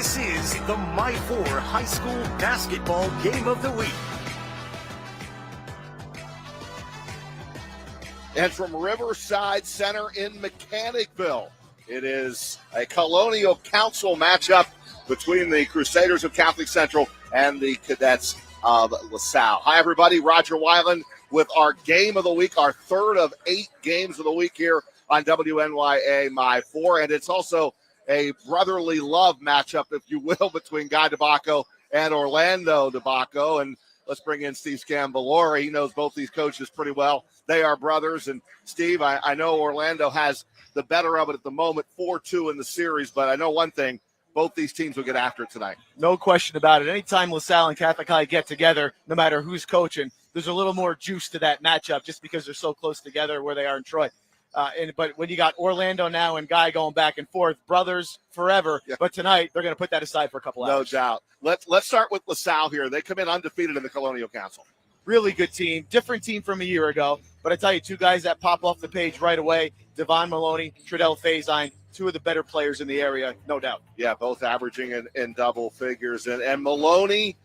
This is the My 4 High School Basketball Game of the Week. And from Riverside Center in Mechanicville, it is a Colonial Council matchup between the Crusaders of Catholic Central and the Cadets of LaSalle. Hi, everybody. Roger Weiland with our Game of the Week, our third of 8 games of the week here on WNYA My 4. And it's also a brotherly love matchup, if you will, between Guy DeBacco and Orlando DeBacco. And let's bring in Steve Scambalori. He knows both these coaches pretty well. They are brothers. And, Steve, I know Orlando has the better of it at the moment, 4-2 in the series. But I know one thing, both these teams will get after it tonight. No question about it. Anytime LaSalle and Catholic High get together, no matter who's coaching, there's a little more juice to that matchup just because they're so close together where they are in Troy. But when you got Orlando now and Guy going back and forth, brothers forever. Yeah. But tonight they're going to put that aside for a couple hours. No doubt. Let's start with LaSalle here. They come in undefeated in the Colonial Council. Really good team, different team from a year ago. But I tell you, two guys that pop off the page right away: Devon Maloney, Tredell Fazine, two of the better players in the area, no doubt. Yeah, both averaging in double figures. And Maloney,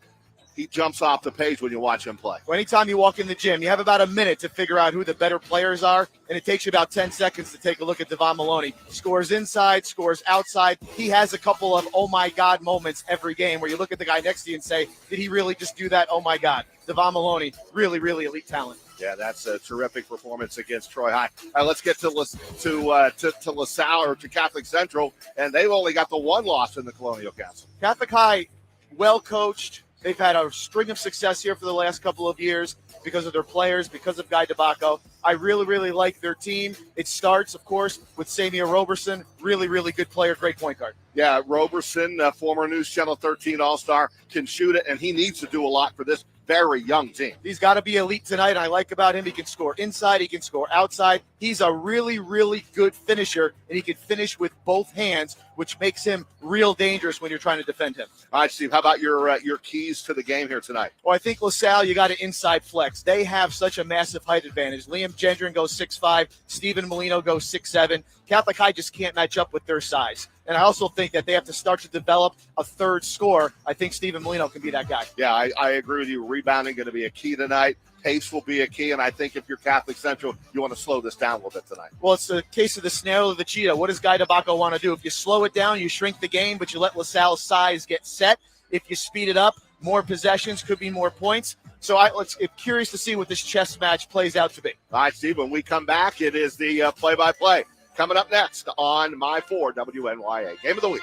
he jumps off the page when you watch him play. Well, anytime you walk in the gym, you have about a minute to figure out who the better players are, and it takes you about 10 seconds to take a look at Devon Maloney. Scores inside, scores outside. He has a couple of oh my God moments every game where you look at the guy next to you and say, did he really just do that? Oh my God. Devon Maloney, really, really elite talent. Yeah, that's a terrific performance against Troy High. Let's get to LaSalle or to Catholic Central, and they've only got the one loss in the Colonial Council. Catholic High, well coached. They've had a string of success here for the last couple of years because of their players, because of Guy DeBacco. I really, really like their team. It starts, of course, with Samia Roberson. Really, really good player, great point guard. Yeah, Roberson, former News Channel 13 All-Star, can shoot it, and he needs to do a lot for this very young team. He's got to be elite tonight. I like about him, he can score inside, he can score outside. He's a really, really good finisher, and he can finish with both hands, which makes him real dangerous when you're trying to defend him. All right, Steve, how about your keys to the game here tonight? Well, I think LaSalle, you got to inside flex. They have such a massive height advantage. Liam Gendron goes 6'5", Stephen Molino goes 6'7". Catholic High just can't match up with their size. And I also think that they have to start to develop a third scorer. I think Stephen Molino can be that guy. Yeah, I agree with you. Rebounding going to be a key tonight. Pace will be a key, and I think if you're Catholic Central, you want to slow this down a little bit tonight. Well, it's the case of the snail or the cheetah. What does Guy DeBacco want to do? If you slow it down, you shrink the game, but you let LaSalle's size get set. If you speed it up, more possessions, could be more points. So I'm curious to see what this chess match plays out to be. All right, Steve, when we come back, it is the play-by-play. Coming up next on My 4 WNYA Game of the Week.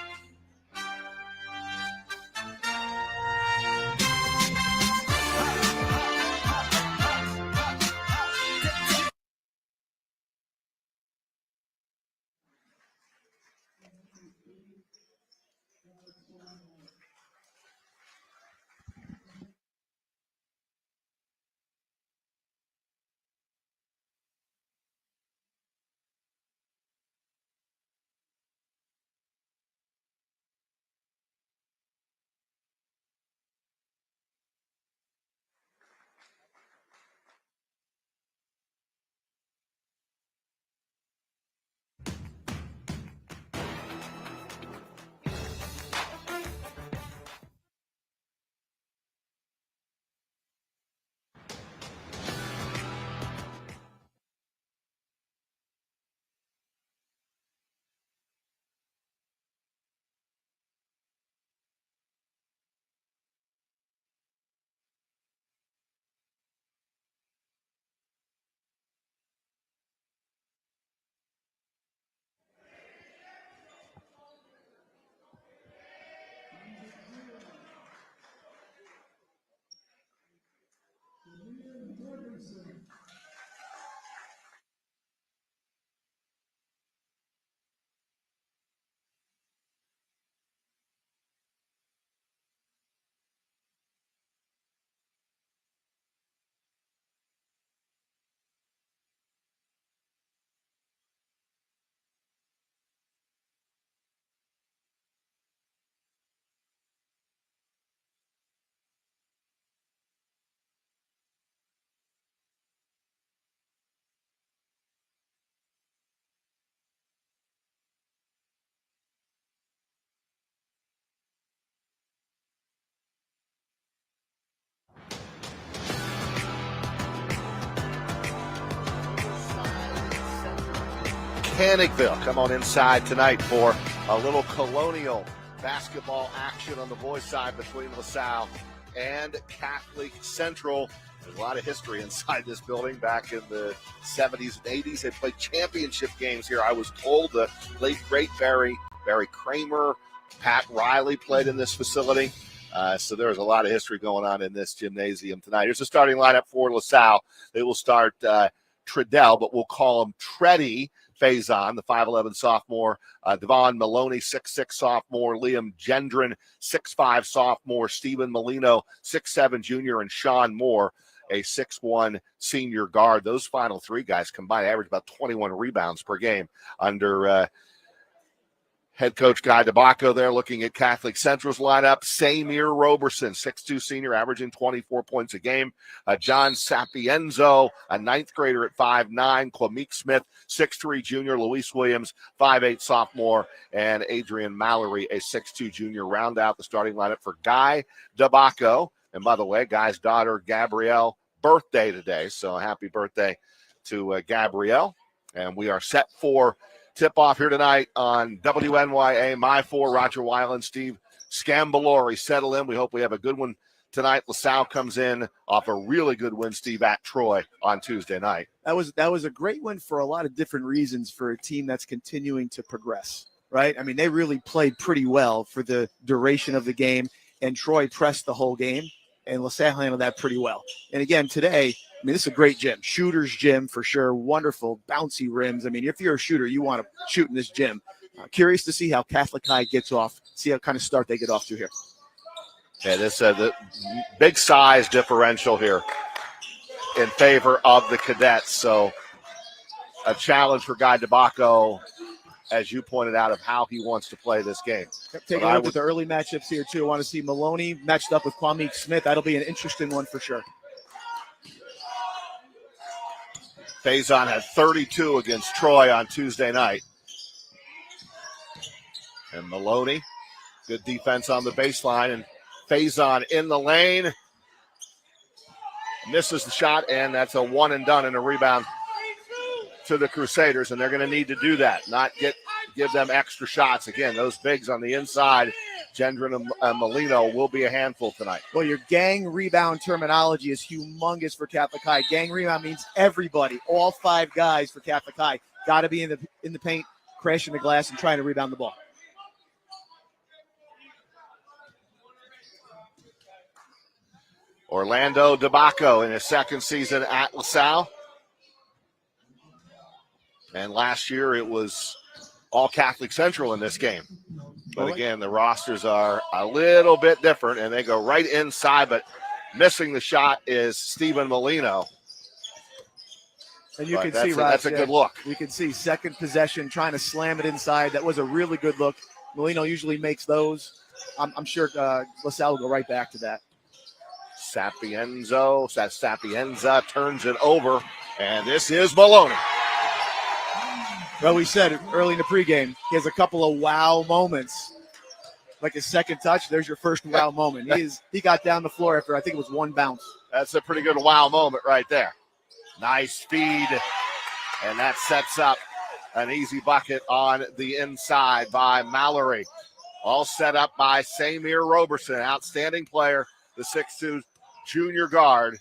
Mechanicville. Come on inside tonight for a little Colonial basketball action on the boys' side between LaSalle and Catholic Central. There's a lot of history inside this building. Back in the 70s and 80s, they played championship games here. I was told the late, great Barry Kramer, Pat Riley played in this facility. So there's a lot of history going on in this gymnasium tonight. Here's the starting lineup for LaSalle. They will start Treadell, but we'll call him Treddy Faison, the 5'11 sophomore. Devon Maloney, 6'6 sophomore. Liam Gendron, 6'5 sophomore. Stephen Molino, 6'7 junior. And Sean Moore, a 6'1 senior guard. Those final three guys combined average about 21 rebounds per game under head coach Guy DeBacco there. Looking at Catholic Central's lineup, Samir Roberson, 6'2 senior, averaging 24 points a game. John Sapienzo, a ninth grader at 5'9. Kwame Smith, 6'3 junior. Luis Williams, 5'8 sophomore. And Adrian Mallory, a 6'2 junior. Round out the starting lineup for Guy DeBacco. And by the way, Guy's daughter, Gabrielle, birthday today. So happy birthday to Gabrielle. And we are set for tip-off here tonight on WNYA. My 4, Roger Weiland, Steve Scambolori settle in. We hope we have a good one tonight. LaSalle comes in off a really good win, Steve, at Troy on Tuesday night. That was a great win for a lot of different reasons for a team that's continuing to progress, right? I mean, they really played pretty well for the duration of the game, and Troy pressed the whole game, and LaSalle handled that pretty well. And again, today, I mean, this is a great gym. Shooter's gym for sure. Wonderful, bouncy rims. I mean, if you're a shooter, you want to shoot in this gym. Curious to see how Catholic High gets off, see what kind of start they get off to here. Yeah, this the big size differential here in favor of the Cadets. So a challenge for Guy DeBacco, as you pointed out, of how he wants to play this game. Taking a look at the early matchups here, too. I want to see Maloney matched up with Kwame Smith. That'll be an interesting one for sure. Faison had 32 against Troy on Tuesday night. And Maloney, good defense on the baseline. And Faison in the lane. Misses the shot, and that's a one and done and a rebound to the Crusaders. And they're going to need to do that, not give them extra shots. Again, those bigs on the inside, Gendron and Molino, will be a handful tonight. Well, your gang rebound terminology is humongous for Catholic High. Gang rebound means everybody, all 5 guys for Catholic High, got to be in the paint, crashing the glass, and trying to rebound the ball. Orlando DeBacco in his second season at LaSalle. And last year it was all Catholic Central in this game. But again, the rosters are a little bit different, and they go right inside, but missing the shot is Stephen Molino. And you can see, Rod, that's a good look. You can see second possession, trying to slam it inside. That was a really good look. Molino usually makes those. I'm sure LaSalle will go right back to that. Sapienza turns it over, and this is Maloney. Well, we said early in the pregame, he has a couple of wow moments. Like his second touch, there's your first wow moment. He got down the floor after, I think it was one bounce. That's a pretty good wow moment right there. Nice feed, and that sets up an easy bucket on the inside by Mallory. All set up by Samir Roberson, outstanding player, the 6'2 junior guard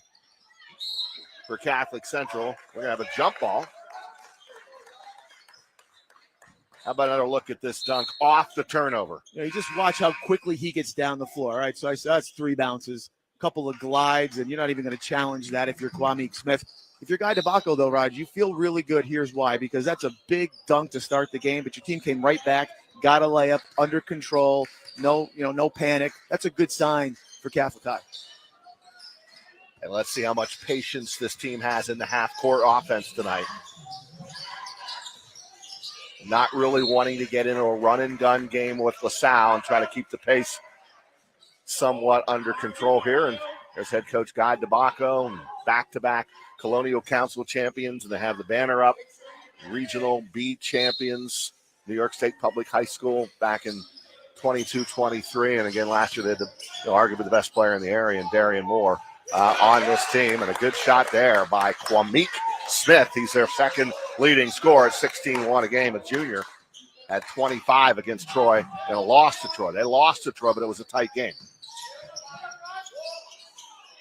for Catholic Central. We're going to have a jump ball. How about another look at this dunk off the turnover? You just watch how quickly he gets down the floor. All right, so I said that's 3 bounces, a couple of glides, and you're not even going to challenge that if you're Kwame Smith. If you're Guy DeBacco, though, Rod, you feel really good. Here's why, because that's a big dunk to start the game, but your team came right back, got a layup, under control, no panic. That's a good sign for Catholic High. And let's see how much patience this team has in the half-court offense tonight. Not really wanting to get into a run-and-gun game with LaSalle and try to keep the pace somewhat under control here. And there's head coach Guy DeBacco, and back-to-back Colonial Council champions, and they have the banner up. Regional B champions, New York State Public High School back in 22-23. And again, last year they had arguably the best player in the area, and Darian Moore, on this team. And a good shot there by Kwame Smith, he's their second leading scorer at 16-1 a game, a junior, at 25 against Troy, and a loss to Troy. They lost to Troy, but it was a tight game.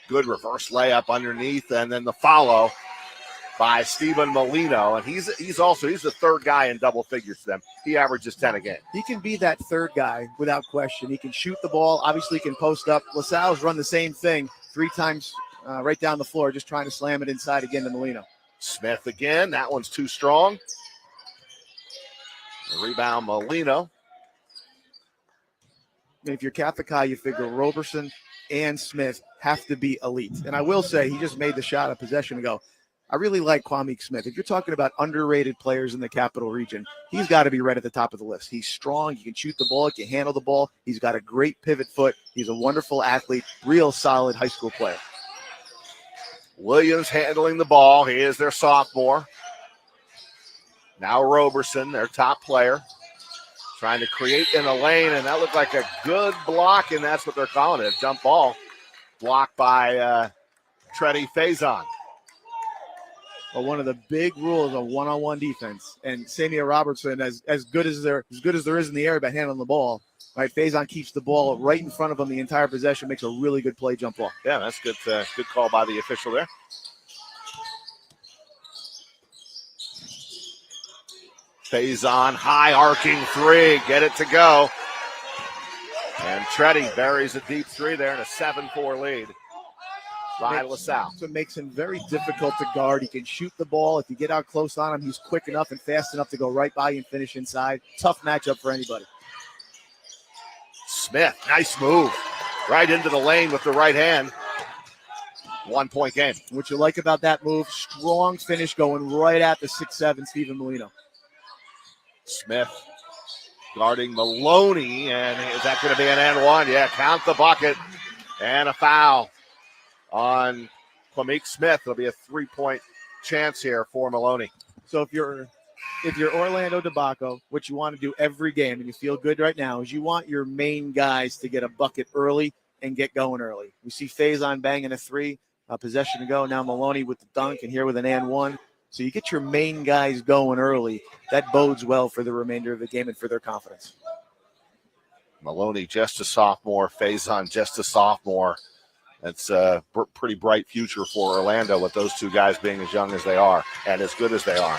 Good reverse layup underneath, and then the follow by Stephen Molino, and he's the third guy in double figures for them. He averages 10 a game. He can be that third guy without question. He can shoot the ball. Obviously, he can post up. LaSalle's run the same thing 3 times right down the floor, just trying to slam it inside again to Molino. Smith again. That one's too strong. The rebound, Molino. If you're Catholic High, you figure Roberson and Smith have to be elite. And I will say, he just made the shot a possession ago. I really like Kwame Smith. If you're talking about underrated players in the Capital Region, he's got to be right at the top of the list. He's strong. He can shoot the ball. He can handle the ball. He's got a great pivot foot. He's a wonderful athlete, real solid high school player. Williams handling the ball. He is their sophomore. Now Roberson, their top player, trying to create in the lane, and that looked like a good block, and that's what they're calling it, a jump ball. Blocked by Treddy Faison. Well, one of the big rules of one-on-one defense, and Samia Robertson, as good as there is in the air by handling the ball, right? Faison keeps the ball right in front of him the entire possession, makes a really good play jump ball. Yeah, that's good. Good call by the official there. Faison, high arcing 3, get it to go. And Treddy buries a deep 3 there in a 7-4 lead. By LaSalle. So it makes him very difficult to guard. He can shoot the ball. If you get out close on him, he's quick enough and fast enough to go right by you and finish inside. Tough matchup for anybody. Smith, nice move. Right into the lane with the right hand. 1-point game. What you like about that move, strong finish going right at the 6'7", Stephen Molino. Smith guarding Maloney, and is that going to be an and one? Yeah, count the bucket. And a foul on Kwame Smith. It'll be a 3-point chance here for Maloney. So if you're Orlando DeBacco, what you want to do every game, and you feel good right now, is you want your main guys to get a bucket early and get going early. We see Faison banging a 3, possession to go. Now Maloney with the dunk, and here with an and one. So you get your main guys going early. That bodes well for the remainder of the game and for their confidence. Maloney just a sophomore. Faison just a sophomore. It's a pretty bright future for Orlando with those two guys being as young as they are and as good as they are.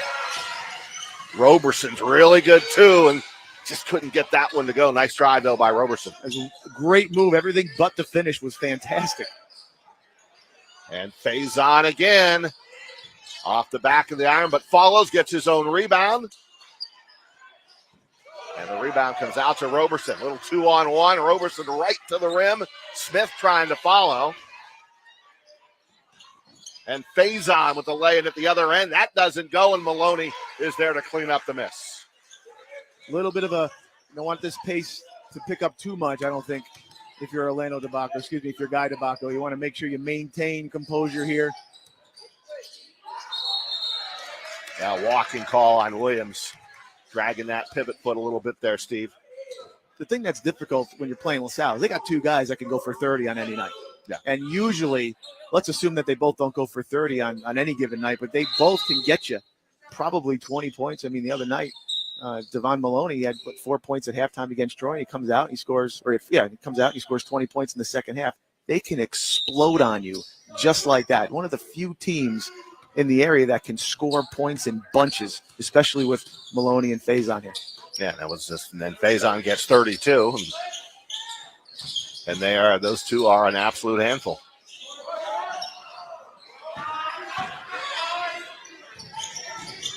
Roberson's really good too, and just couldn't get that one to go. Nice try, though, by Roberson. It was a great move. Everything but the finish was fantastic. And Faison again off the back of the iron, but follows, gets his own rebound. And the rebound comes out to Roberson. Little 2-on-1. Roberson right to the rim. Smith trying to follow. And Faison with the lay-in at the other end. That doesn't go, and Maloney is there to clean up the miss. A little bit of you don't want this pace to pick up too much, I don't think, if you're Orlando DeBacco. Excuse me, if you're Guy DeBacco. You want to make sure you maintain composure here. Now walking call on Williams. Dragging that pivot foot a little bit there, Steve. The thing that's difficult when you're playing LaSalle is they got 2 guys that can go for 30 on any night. Yeah. And usually, let's assume that they both don't go for 30 on any given night, but they both can get you probably 20 points. I mean, the other night, Devon Maloney had 4 points at halftime against Troy. He comes out, he scores, he comes out, he scores 20 points in the second half. They can explode on you just like that. One of the few teams in the area that can score points in bunches, especially with Maloney and Faison here. Yeah, that was just, and then Faison gets 32. And those two are an absolute handful.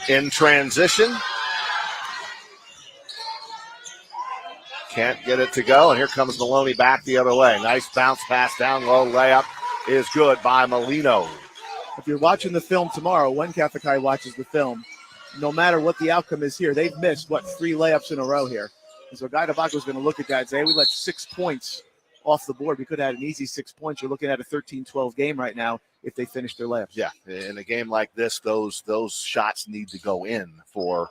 In transition. Can't get it to go, and here comes Maloney back the other way. Nice bounce pass down low, layup is good by Molino. If you're watching the film tomorrow, when Catholic High watches the film, no matter what the outcome is here, they've missed, 3 layups in a row here. And so Guy DeBacco is going to look at that and say, hey, we let 6 points off the board. We could have had an easy 6 points. You're looking at a 13-12 game right now if they finish their layups. Yeah, in a game like this, those shots need to go in for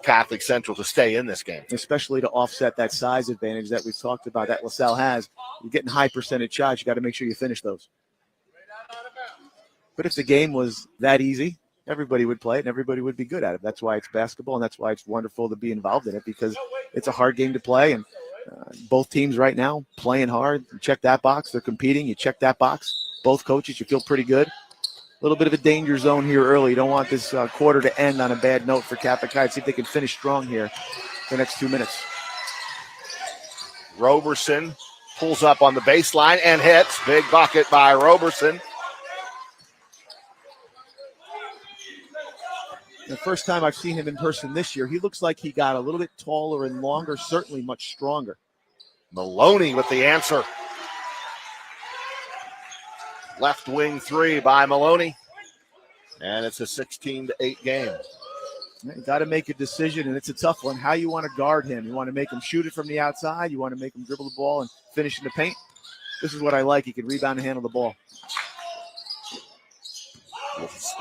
Catholic Central to stay in this game. Especially to offset that size advantage that we've talked about that LaSalle has. You're getting high percentage shots. You got to make sure you finish those. But if the game was that easy, everybody would play it and everybody would be good at it. That's why it's basketball, and that's why it's wonderful to be involved in it, because it's a hard game to play. And both teams right now playing hard. You check that box. They're competing. You check that box. Both coaches, you feel pretty good. A little bit of a danger zone here early. You don't want this quarter to end on a bad note for Catholic High. See if they can finish strong here the next 2 minutes. Roberson pulls up on the baseline and hits. Big bucket by Roberson. The first time I've seen him in person this year, he looks like he got a little bit taller and longer, certainly much stronger. Maloney with the answer. Left wing three by Maloney. And it's a 16-8 game. You got to make a decision, and it's a tough one. How you want to guard him. You want to make him shoot it from the outside. You want to make him dribble the ball and finish in the paint. This is what I like. He can rebound and handle the ball.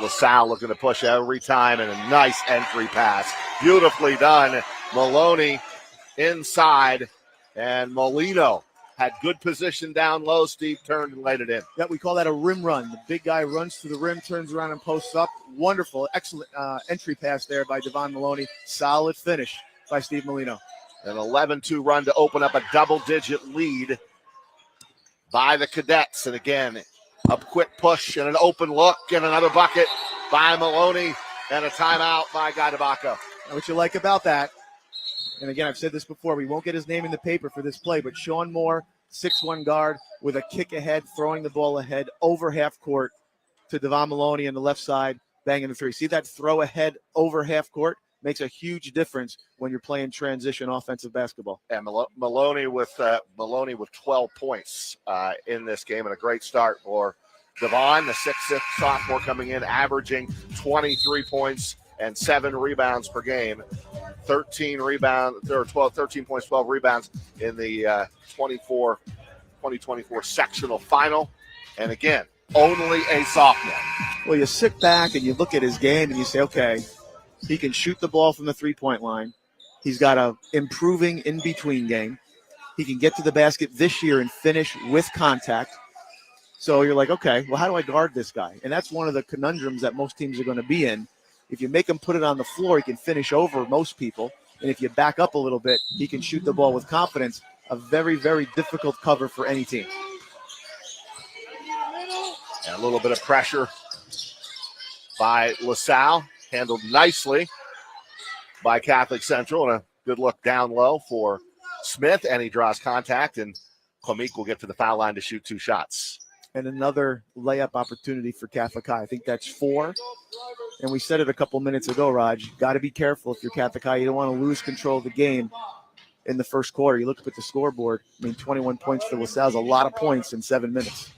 LaSalle looking to push every time, and a nice entry pass. Beautifully done. Maloney inside, and Molino had good position down low. Steve turned and laid it in. Yeah, we call that a rim run. The big guy runs to the rim, turns around and posts up. Wonderful, excellent entry pass there by Devon Maloney. Solid finish by Steve Molino. An 11-2 run to open up a double-digit lead by the Cadets. And again, a quick push and an open look and another bucket by Maloney and a timeout by Gadabaka. What you like about that, and again, I've said this before, we won't get his name in the paper for this play, but Sean Moore, 6'1" guard with a kick ahead, throwing the ball ahead over half court to Devon Maloney on the left side, banging the three. See that throw ahead over half court? Makes a huge difference when you're playing transition offensive basketball. And Maloney with 12 points in this game, and a great start for Devon, the 6'6" sophomore coming in, averaging 23 points and 7 rebounds per game. 13 points, 12 rebounds in the 2024 sectional final. And again, only a sophomore. Well, you sit back and you look at his game and you say, okay, he can shoot the ball from the three-point line. He's got a improving in-between game. He can get to the basket this year and finish with contact. So you're like, okay, well, how do I guard this guy? And that's one of the conundrums that most teams are going to be in. If you make him put it on the floor, he can finish over most people. And if you back up a little bit, he can shoot the ball with confidence. A very, very difficult cover for any team. And a little bit of pressure by LaSalle. Handled nicely by Catholic Central. And a good look down low for Smith. And he draws contact. And Comique will get to the foul line to shoot 2 shots. And another layup opportunity for Catholic High. I think that's 4. And we said it a couple minutes ago, Raj. You've got to be careful if you're Catholic High. You don't want to lose control of the game in the first quarter. You look up at the scoreboard. I mean, 21 points for LaSalle is a lot of points in 7 minutes.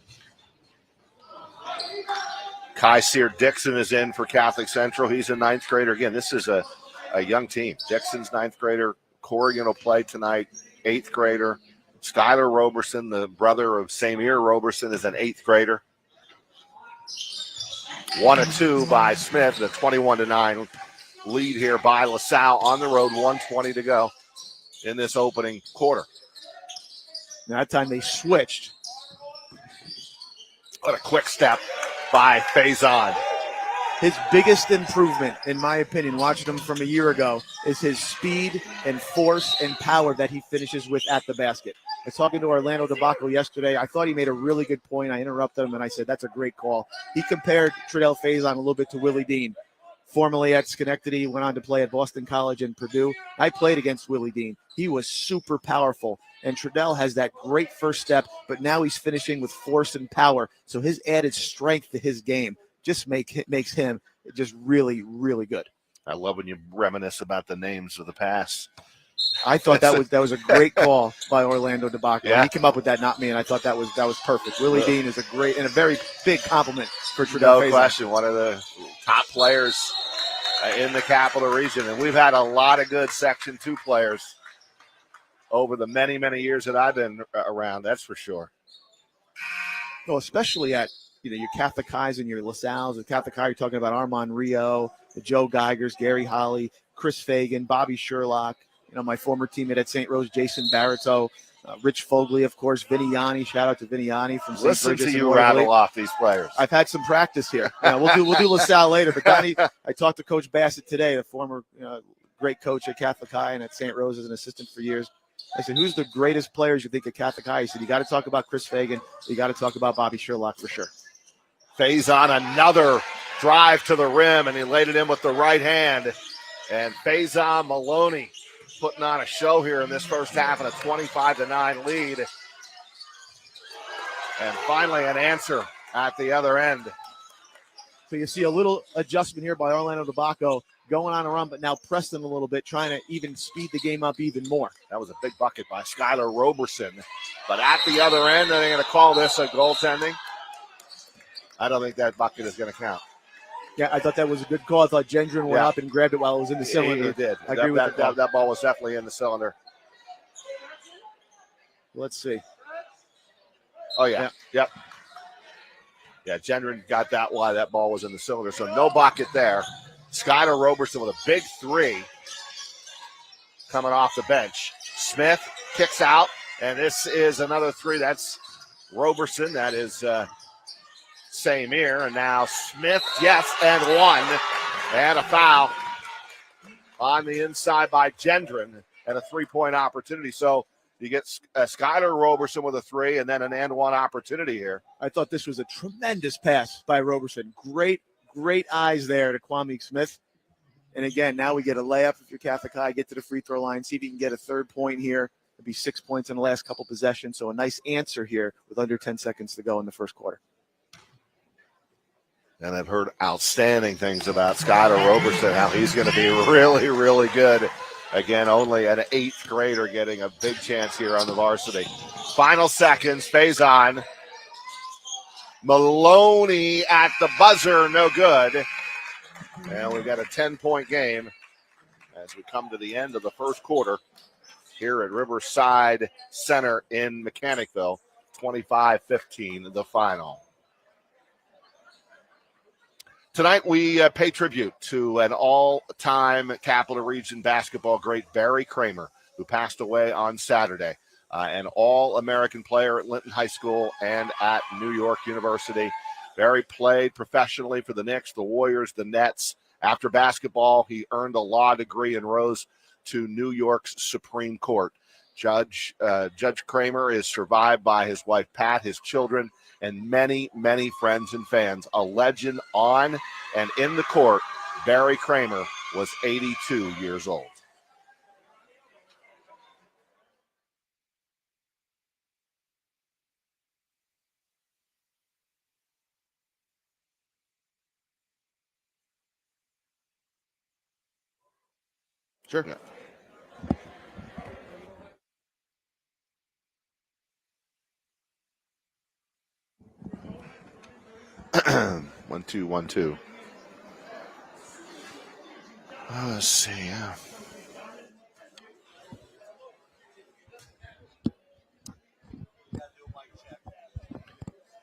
Kysir Dixon is in for Catholic Central. He's a 9th grader. Again, this is a young team. Dixon's 9th grader. Corrigan will play tonight, 8th grader. Skylar Roberson, the brother of Samir Roberson, is an 8th grader. 1 of 2 by Smith, the 21-9 lead here by LaSalle on the road, 1:20 to go in this opening quarter. Now that time they switched. What a quick step by Faison. His biggest improvement, in my opinion, watching him from a year ago, is his speed and force and power that he finishes with at the basket. I was talking to Orlando DeBacco yesterday. I thought he made a really good point. I interrupted him, and I said, that's a great call. He compared Tredell Faison a little bit to Willie Dean. Formerly at Schenectady, went on to play at Boston College and Purdue. I played against Willie Dean. He was super powerful, and Tredell has that great first step, but now he's finishing with force and power. So his added strength to his game just makes him just really, really good. I love when you reminisce about the names of the past. I thought that was a great call by Orlando DeBacco. Yeah. He came up with that, not me, and I thought that was perfect. Willie Dean is a great and a very big compliment for Tredell No Faison. question, one of the top players in the Capital Region, and we've had a lot of good Section 2 players over the many, many years that I've been around. That's for sure. Well, especially at your Catholic Highs and your LaSalle's. At Catholic High, you're talking about Armand Rio, the Joe Geigers, Gary Holly, Chris Fagan, Bobby Sherlock, my former teammate at St. Rose, Jason Barreto, Rich Fogley, of course, Vinny Yanni. Shout out to Vinny Yanni from St. Listen Bridget's to you rattle off these players. I've had some practice here. We'll do LaSalle later. But Donnie, I talked to Coach Bassett today, the former great coach at Catholic High and at St. Rose as an assistant for years. I said, who's the greatest players you think at Catholic High? He said, you got to talk about Chris Fagan. You got to talk about Bobby Sherlock for sure. Faison, another drive to the rim, and he laid it in with the right hand. And Faison Maloney putting on a show here in this first half in a 25-9 lead. And finally an answer at the other end. So you see a little adjustment here by Orlando Tobacco going on a run, but now Preston a little bit, trying to even speed the game up even more. That was a big bucket by Skylar Roberson. But at the other end, they're going to call this a goaltending. I don't think that bucket is going to count. Yeah, I thought that was a good call. I thought Gendron went up and grabbed it while it was in the cylinder. He did. I agree with that. That ball was definitely in the cylinder. Let's see. Oh, yeah. Yep. Yeah, Gendron got that while that ball was in the cylinder, so no bucket there. Skylar Roberson with a big three coming off the bench. Smith kicks out, and this is another three. That's Roberson. That is Samir. And now Smith, yes, and one. And a foul on the inside by Gendron and a three-point opportunity. So you get Skylar Roberson with a three and then an and one opportunity here. I thought this was a tremendous pass by Roberson. Great eyes there to Kwame Smith. And again, now we get a layup if you're Catholic High, get to the free throw line, see if you can get a third point here. It'd be 6 points in the last couple possessions. So a nice answer here with under 10 seconds to go in the first quarter. And I've heard outstanding things about Skylar Roberson, how he's going to be really, really good. Again, only an eighth grader getting a big chance here on the varsity. Final seconds, Faison. Maloney at the buzzer, no good. And we've got a 10-point game as we come to the end of the first quarter here at Riverside Center in Mechanicville. 25-15, the final. Tonight we pay tribute to an all-time Capital Region basketball great, Barry Kramer, who passed away on Saturday. An all-American player at Linton High School and at New York University. Barry played professionally for the Knicks, the Warriors, the Nets. After basketball, he earned a law degree and rose to New York's Supreme Court. Judge Kramer is survived by his wife, Pat, his children, and many, many friends and fans. A legend on and in the court, Barry Kramer was 82 years old. Sure. Yeah. One, two, 1, 2. Let's see.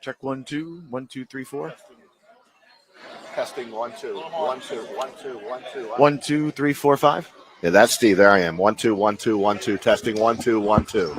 Check 1, 2, 1, 2, 3, 4. Testing 1, 2, 1, 2, 1, 2, 1, 2. 1, 2, 3, 4, 5. Yeah, that's Steve. There I am. 1, 2, 1, 2, 1, 2. Testing 1, 2, 1, 2.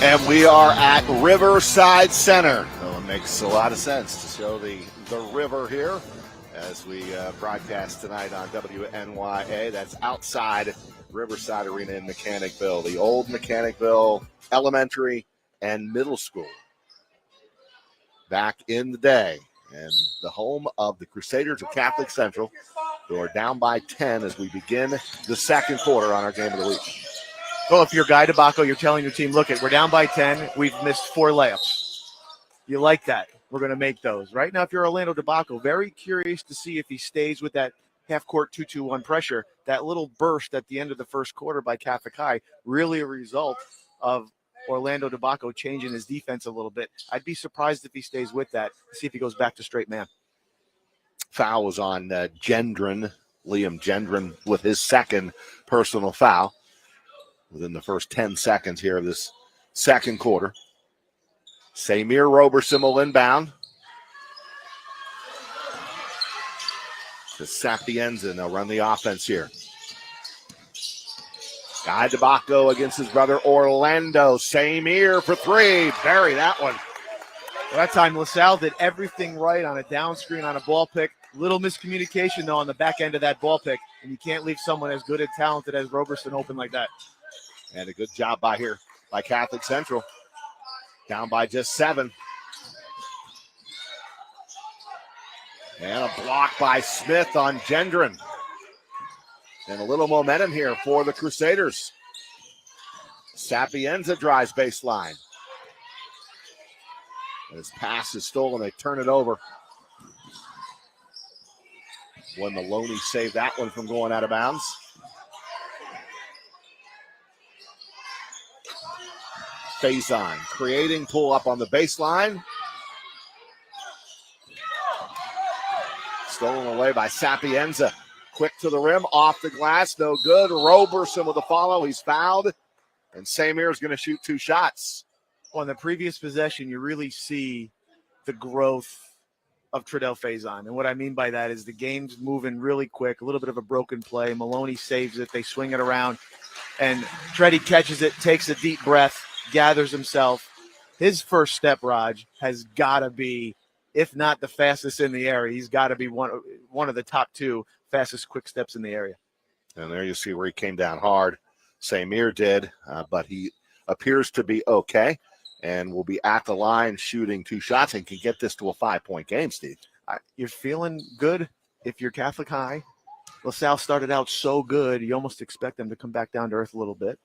And we are at Riverside Center. So it makes a lot of sense to show the river here as we broadcast tonight on WNYA. That's outside Riverside Arena in Mechanicville, the old Mechanicville Elementary and Middle School back in the day, and the home of the Crusaders of Catholic Central, who are down by 10 as we begin the second quarter on our Game of the Week. Well, if you're Guy DeBacco, you're telling your team, look, we're down by 10. We've missed 4 layups. You like that. We're going to make those. Right now, if you're Orlando DeBacco, very curious to see if he stays with that half-court 2-2-1 pressure. That little burst at the end of the first quarter by Catholic High, really a result of Orlando DeBacco changing his defense a little bit. I'd be surprised if he stays with that. See if he goes back to straight man. Foul was on Gendron, Liam Gendron, with his second personal foul within the first 10 seconds here of this second quarter. Samir Roberson will inbound to Sapienza. They'll run the offense here. Guy DeBacco against his brother Orlando. Samir for 3. Bury that one. Well, that time LaSalle did everything right on a down screen, on a ball pick. Little miscommunication, though, on the back end of that ball pick. And you can't leave someone as good and talented as Roberson open like that. And a good job by Catholic Central. Down by just 7. And a block by Smith on Gendron. And a little momentum here for the Crusaders. Sapienza drives baseline. His pass is stolen. They turn it over. When Maloney saved that one from going out of bounds. Faison creating pull up on the baseline. Stolen away by Sapienza. Quick to the rim, off the glass, no good. Roberson with a follow. He's fouled. And Samir is going to shoot 2 shots. On the previous possession, you really see the growth of Tredell Faison. And what I mean by that is the game's moving really quick, a little bit of a broken play. Maloney saves it. They swing it around. And Treddy catches it, takes a deep breath, gathers himself. His first step, Raj, has got to be, if not the fastest in the area, he's got to be one of the top 2 fastest quick steps in the area. And there you see where he came down hard. Samir did, but he appears to be okay and will be at the line shooting 2 shots and can get this to a 5-point game, Steve. You're feeling good if you're Catholic High. LaSalle started out so good, you almost expect them to come back down to earth a little bit.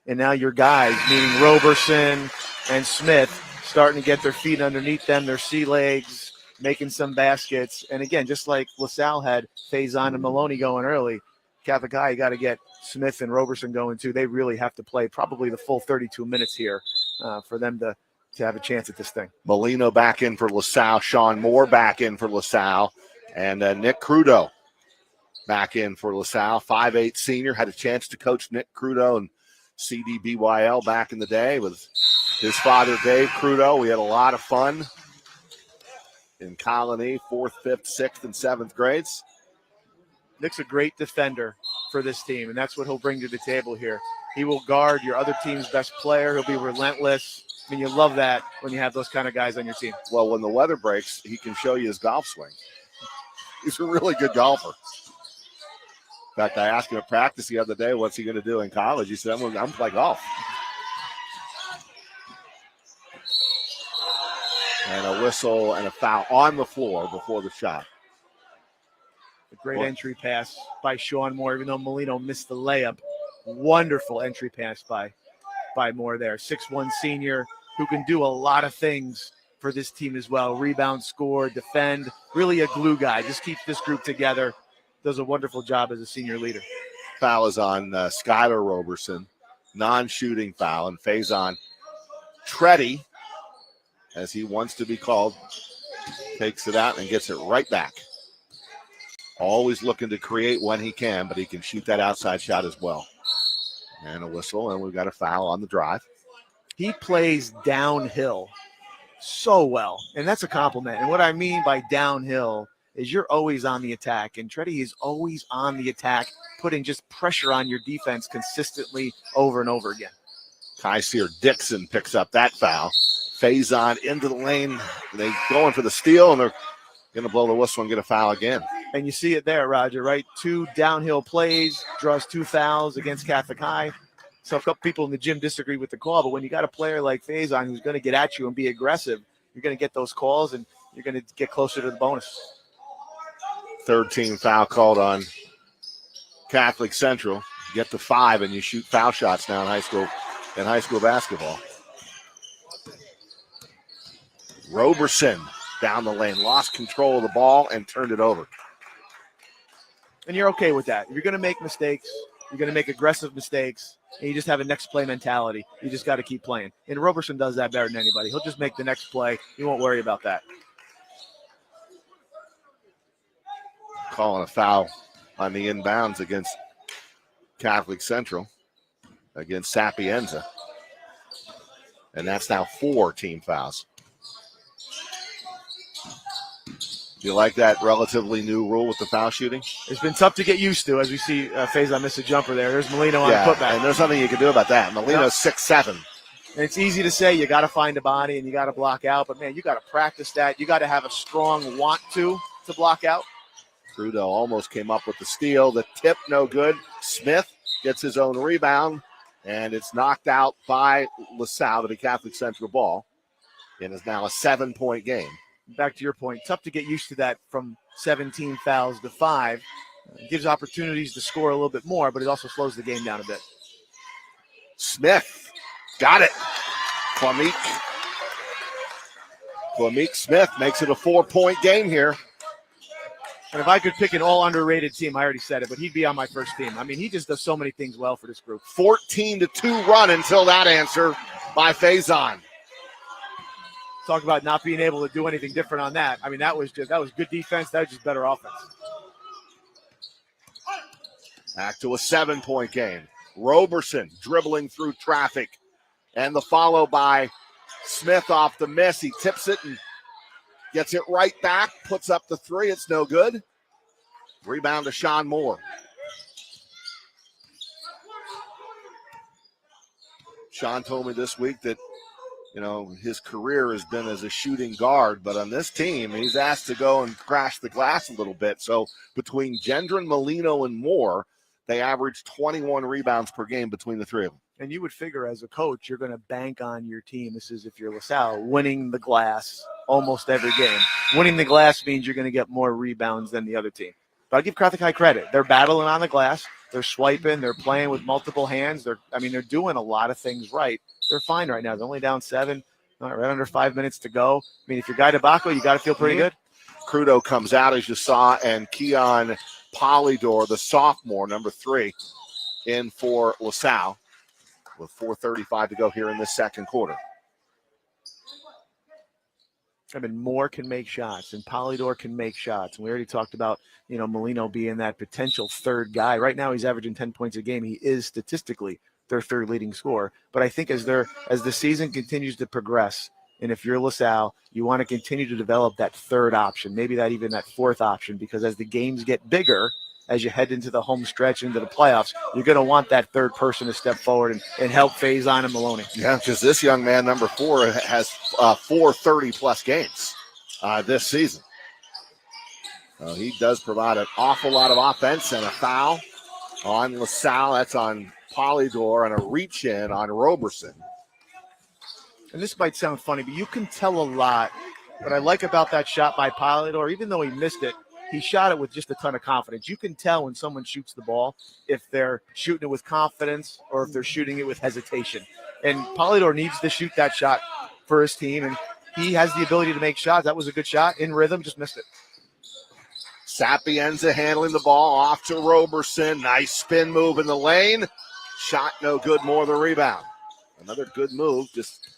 And now your guys, meaning Roberson and Smith, starting to get their feet underneath them, their sea legs, making some baskets. And again, just like LaSalle had Faison and Maloney going early, Catholic High, you got to get Smith and Roberson going too. They really have to play probably the full 32 minutes here for them to have a chance at this thing. Molino back in for LaSalle. Sean Moore back in for LaSalle. And Nick Crudo back in for LaSalle. 5'8" senior. Had a chance to coach Nick Crudo and CDBYL back in the day with his father, Dave Crudo. We had a lot of fun in Colony, 4th, 5th, 6th, and 7th grades. Nick's a great defender for this team, and that's what he'll bring to the table here. He will guard your other team's best player. He'll be relentless. I mean, you love that when you have those kind of guys on your team. Well, when the weather breaks, he can show you his golf swing. He's a really good golfer. In fact, I asked him at practice the other day, what's he going to do in college? He said, I'm going to play golf. And a whistle and a foul on the floor before the shot. A great entry pass by Sean Moore, even though Molino missed the layup. Wonderful entry pass by Moore there. 6'1" senior who can do a lot of things for this team as well. Rebound, score, defend. Really a glue guy. Just keeps this group together. Does a wonderful job as a senior leader. Foul is on Skylar Roberson. Non-shooting foul. And Faison Treddy, as he wants to be called, takes it out and gets it right back. Always looking to create when he can, but he can shoot that outside shot as well. And a whistle, and we've got a foul on the drive. He plays downhill so well, and that's a compliment. And what I mean by downhill is you're always on the attack, and Treddy is always on the attack, putting just pressure on your defense consistently over and over again. Tyseer Dixon picks up that foul. Faison into the lane. They going for the steal, and they're going to blow the whistle and get a foul again. And you see it there, Roger, right? 2 downhill plays, draws 2 fouls against Catholic High. So a couple people in the gym disagree with the call, but when you got a player like Faison who's going to get at you and be aggressive, you're going to get those calls, and you're going to get closer to the bonus. Third team foul called on Catholic Central. Get to 5, and you shoot foul shots now in high school basketball. Roberson down the lane, lost control of the ball and turned it over. And you're okay with that. You're going to make mistakes. You're going to make aggressive mistakes, and you just have a next play mentality. You just got to keep playing. And Roberson does that better than anybody. He'll just make the next play. You won't worry about that. Calling a foul on the inbounds against Catholic Central, against Sapienza. And that's now 4 team fouls. Do you like that relatively new rule with the foul shooting? It's been tough to get used to, as we see Faison miss a jumper there. There's Molino on the putback. And there's nothing you can do about that. Molino's 6'7". And it's easy to say you got to find a body and you got to block out, but, man, you got to practice that. You got to have a strong want to block out. Crudo almost came up with the steal. The tip, no good. Smith gets his own rebound, and it's knocked out by LaSalle to the Catholic Central ball. And is now a 7-point game. Back to your point, tough to get used to that from 17 fouls to 5. It gives opportunities to score a little bit more, but it also slows the game down a bit. Smith got it. Kwame Smith makes it a 4-point game here. And if I could pick an all-underrated team, I already said it, but he'd be on my first team. I mean, he just does so many things well for this group. 14-2 run until that answer by Faison. Talk about not being able to do anything different on that. I mean, that was good defense. That was just better offense. Back to a 7-point game. Roberson dribbling through traffic. And the follow by Smith off the miss. He tips it and gets it right back. Puts up the 3. It's no good. Rebound to Sean Moore. Sean told me this week that his career has been as a shooting guard, but on this team, he's asked to go and crash the glass a little bit. So between Gendron, Molino, and Moore, they average 21 rebounds per game between the 3 of them. And you would figure as a coach, you're going to bank on your team. This is if you're LaSalle, winning the glass almost every game. Winning the glass means you're going to get more rebounds than the other team. But I'll give Catholic High credit. They're battling on the glass. They're swiping. They're playing with multiple hands. They're doing a lot of things right. They're fine right now. They're only down 7, right under 5 minutes to go. I mean, if you're Guy DeBacco, you got to feel pretty good. Crudo comes out, as you saw, and Keon Polydor, the sophomore, number 3, in for LaSalle with 4:35 to go here in this second quarter. I mean, Moore can make shots, and Polydor can make shots. And we already talked about, Molino being that potential third guy. Right now he's averaging 10 points a game. He is statistically their third leading scorer. But I think as the season continues to progress, and if you're LaSalle, you want to continue to develop that third option, maybe even that fourth option, because as the games get bigger, as you head into the home stretch, into the playoffs, you're going to want that third person to step forward and help Faison and Maloney. Yeah, because this young man, number 4, has 4 30-plus games this season. He does provide an awful lot of offense, and a foul on LaSalle. That's on Polydor, and a reach-in on Roberson. And this might sound funny, but you can tell a lot. What I like about that shot by Polydor, even though he missed it, he shot it with just a ton of confidence. You can tell when someone shoots the ball if they're shooting it with confidence or if they're shooting it with hesitation. And Polydor needs to shoot that shot for his team, and he has the ability to make shots. That was a good shot in rhythm, just missed it. Sapienza handling the ball off to Roberson. Nice spin move in the lane. Shot no good, Moore the rebound. Another good move, just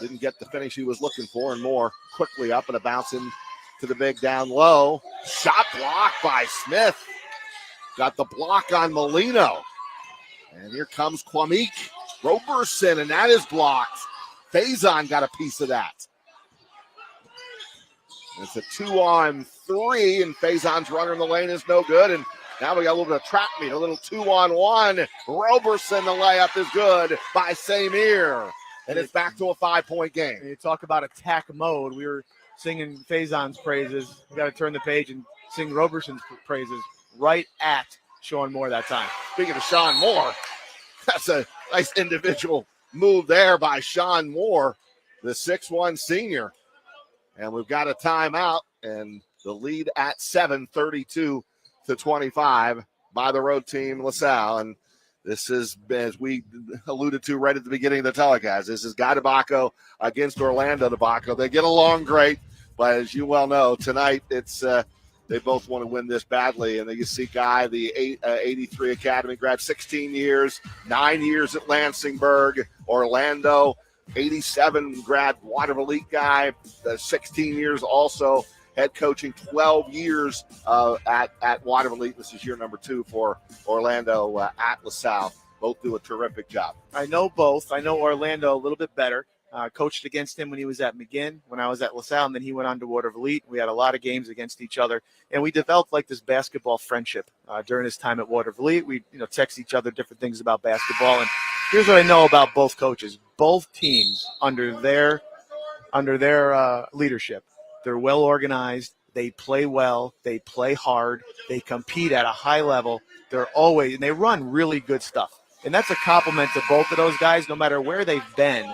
didn't get the finish he was looking for, and Moore quickly up and a bounce in to the big down low. Shot blocked by Smith. Got the block on Molino. And here comes Kwame Roberson, and that is blocked. Faison got a piece of that. It's a 2-on-3, and Faison's runner in the lane is no good, and Now we got a little bit of trap meet, a little 2-on-1. Roberson, the layup is good by Samir. And it's back to a 5-point game. And you talk about attack mode. We were singing Faison's praises. We got to turn the page and sing Roberson's praises right at Sean Moore that time. Speaking of Sean Moore, that's a nice individual move there by Sean Moore, the 6'1 senior. And we've got a timeout, and the lead at 7, 32-25 by the road team, LaSalle. And this is, as we alluded to right at the beginning of the telecast, this is Guy DeBacco against Orlando DeBacco. They get along great, but as you well know, tonight it's they both want to win this badly. And then you see Guy, the 83 Academy grad, 16 years, 9 years at Lansingburg. Orlando, 87 grad Water Elite guy, 16 years also head coaching, 12 years at Water Elite. This is year number 2 for Orlando at LaSalle. Both do a terrific job. I know both. I know Orlando a little bit better. Coached against him when he was at McGinn, when I was at LaSalle, and then he went on to Water Elite. We had a lot of games against each other, and we developed like this basketball friendship during his time at Water Elite. We text each other different things about basketball, and here's what I know about both coaches. Both teams under their leadership, they're well organized. They play well. They play hard. They compete at a high level. And they run really good stuff. And that's a compliment to both of those guys, no matter where they've been.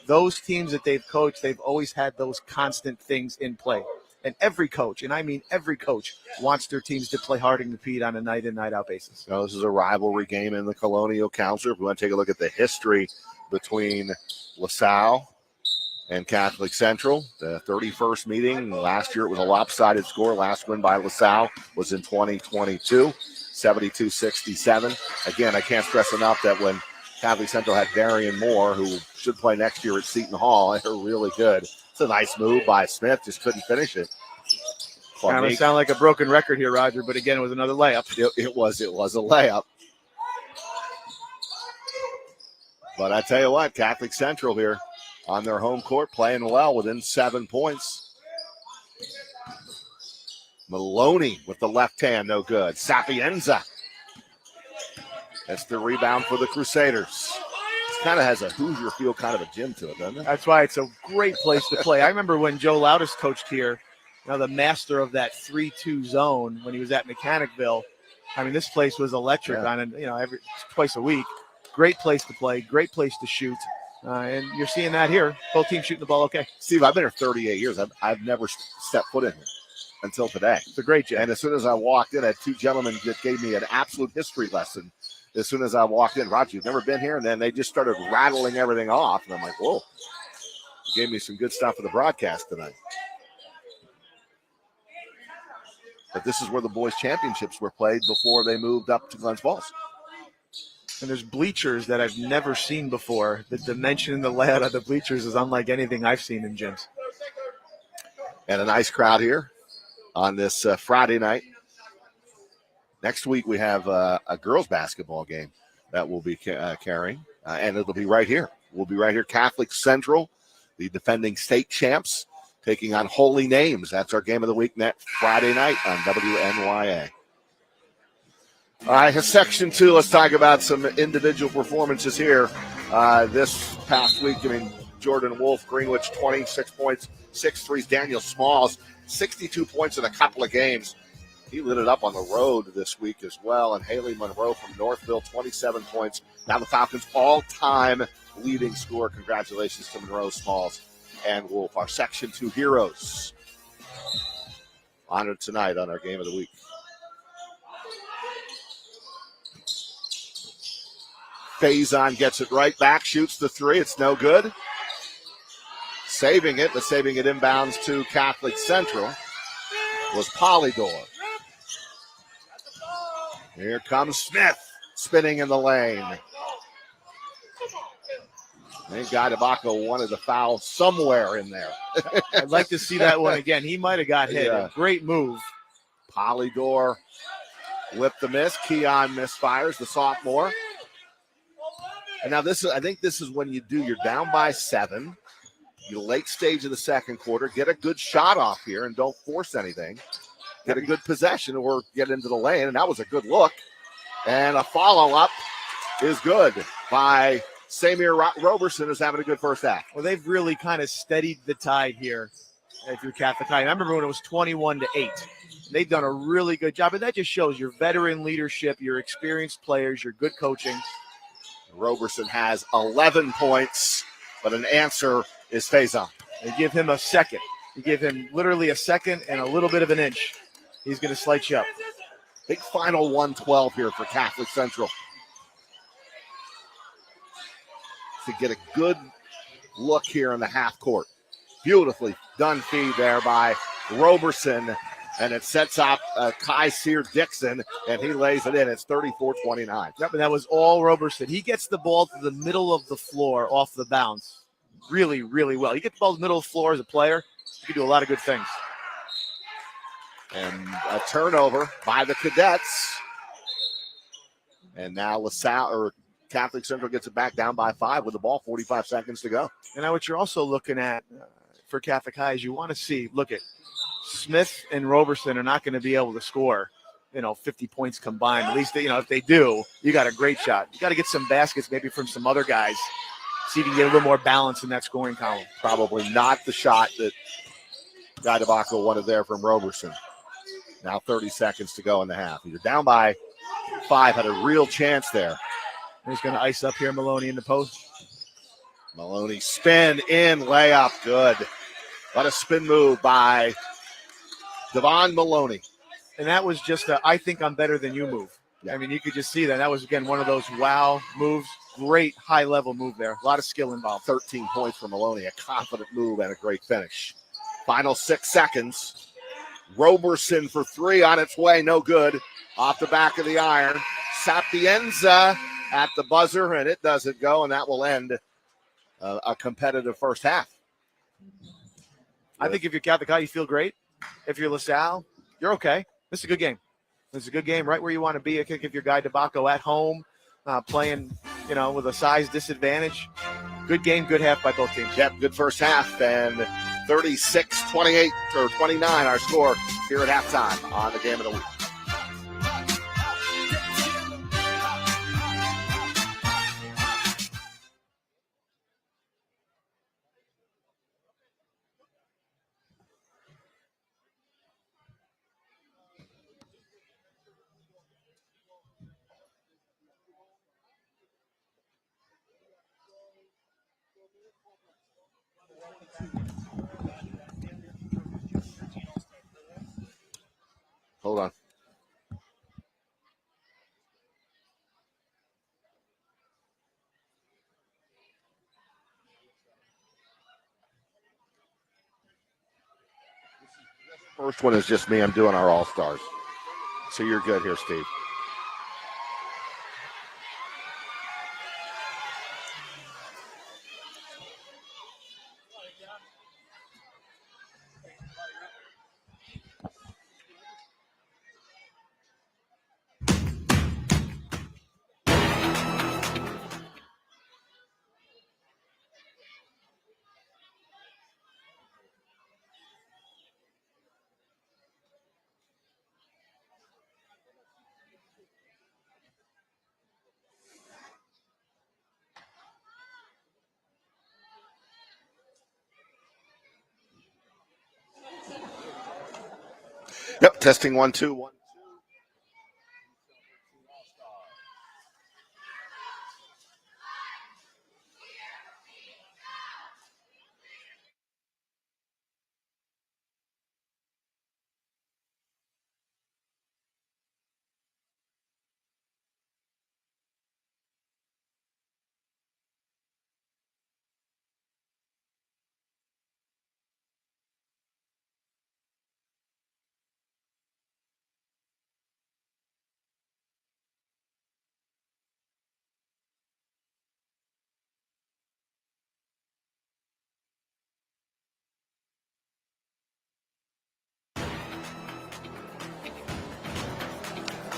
Those teams that they've coached, they've always had those constant things in play. And every coach, and I mean every coach, wants their teams to play hard and compete on a night in, night out basis. Now, this is a rivalry game in the Colonial Council. If we want to take a look at the history between LaSalle and Catholic Central, the 31st meeting. Last year it was a lopsided score. Last win by LaSalle was in 2022, 72-67. Again, I can't stress enough that when Catholic Central had Darian Moore, who should play next year at Seton Hall, they're really good. It's a nice move by Smith, just couldn't finish it. Kind of sound like a broken record here, Roger, but again, it was another layup. It was a layup. But I tell you what, Catholic Central here on their home court playing well within 7 points. Maloney with the left hand, no good. Sapienza. That's the rebound for the Crusaders. It kind of has a Hoosier feel, kind of a gym to it, doesn't it? That's why it's a great place to play. I remember when Joe Loudis coached here, the master of that 3-2 zone when he was at Mechanicville. I mean, this place was electric every twice a week. Great place to play, great place to shoot. And you're seeing that here. Both teams shooting the ball okay. Steve, I've been here 38 years. I've never stepped foot in here until today. It's a great gym. And as soon as I walked in, I had 2 gentlemen that gave me an absolute history lesson. As soon as I walked in, Roger, you've never been here? And then they just started rattling everything off. And I'm like, whoa. Gave me some good stuff for the broadcast tonight. But this is where the boys' championships were played before they moved up to Glens Falls. And there's bleachers that I've never seen before. The dimension and the layout of the bleachers is unlike anything I've seen in gyms. And a nice crowd here on this Friday night. Next week we have a girls' basketball game that we'll be carrying, and it'll be right here. We'll be right here. Catholic Central, the defending state champs, taking on Holy Names. That's our game of the week next Friday night on WNYA. All right, Section 2, let's talk about some individual performances here. This past week, Jordan Wolf, Greenwich, 26 points, 6 threes. Daniel Smalls, 62 points in a couple of games. He lit it up on the road this week as well. And Haley Monroe from Northville, 27 points. Now the Falcons' all-time leading scorer. Congratulations to Monroe, Smalls, and Wolf, our Section 2 heroes. Honored tonight on our game of the week. Faison gets it right back, shoots the 3. It's no good. Saving it, but saving it inbounds to Catholic Central was Polydor. Here comes Smith, spinning in the lane. I think Guy DeBacco wanted to foul somewhere in there. I'd like to see that one again. He might have got hit. Yeah. A great move. Polydor whipped the miss. Keon misfires, the sophomore. And now I think this is when you're down by 7. You late stage of the second quarter, get a good shot off here and don't force anything. get a good possession or get into the lane, and that was a good look. And a follow-up is good by Samir Roberson, who's having a good first half. Well, they've really kind of steadied the tide here if you're Catholic High. I remember when it was 21-8. They've done a really good job, and that just shows your veteran leadership, your experienced players, your good coaching. Roberson has 11 points, but an answer is Faison. They give him a second. You give him literally a second and a little bit of an inch. He's going to slice you up. Big final 112 here for Catholic Central. To get a good look here in the half court. Beautifully done feed there by Roberson, and it sets up Kai Sear-Dixon, and he lays it in. It's 34-29. Yep, and that was all Roberson. He gets the ball to the middle of the floor off the bounce really, really well. You get the ball to the middle of the floor as a player, you can do a lot of good things. And a turnover by the Cadets. And now LaSalle, or Catholic Central, gets it back down by 5 with the ball, 45 seconds to go. And now what you're also looking at for Catholic High is you want to see, look at Smith and Roberson are not going to be able to score, 50 points combined. At least, if they do, you got a great shot. You got to get some baskets maybe from some other guys. See if you can get a little more balance in that scoring column. Probably not the shot that Guy DeBacco wanted there from Roberson. Now 30 seconds to go in the half. You're down by 5, had a real chance there. He's going to ice up here Maloney in the post. Maloney spin in, layup, good. What a spin move by Devon Maloney. And that was just a I think I'm better than you move. Yeah. I mean, you could just see that. That was, again, one of those wow moves. Great high-level move there. A lot of skill involved. 13 points for Maloney, a confident move and a great finish. Final 6 seconds. Roberson for 3 on its way, no good. Off the back of the iron. Sapienza at the buzzer, and it doesn't go, and that will end a competitive first half. I think if you're Catholic High, you feel great. If you're LaSalle, you're okay. This is a good game. This is a good game right where you want to be. I think if you're Guy DeBacco at home, playing, with a size disadvantage, good game, good half by both teams. Yep, good first half, and 36-28 or 29 our score here at halftime on the Game of the Week. Hold on. First one is just me. I'm doing our All-Stars. So you're good here, Steve. Yep, testing 1, 2, 1.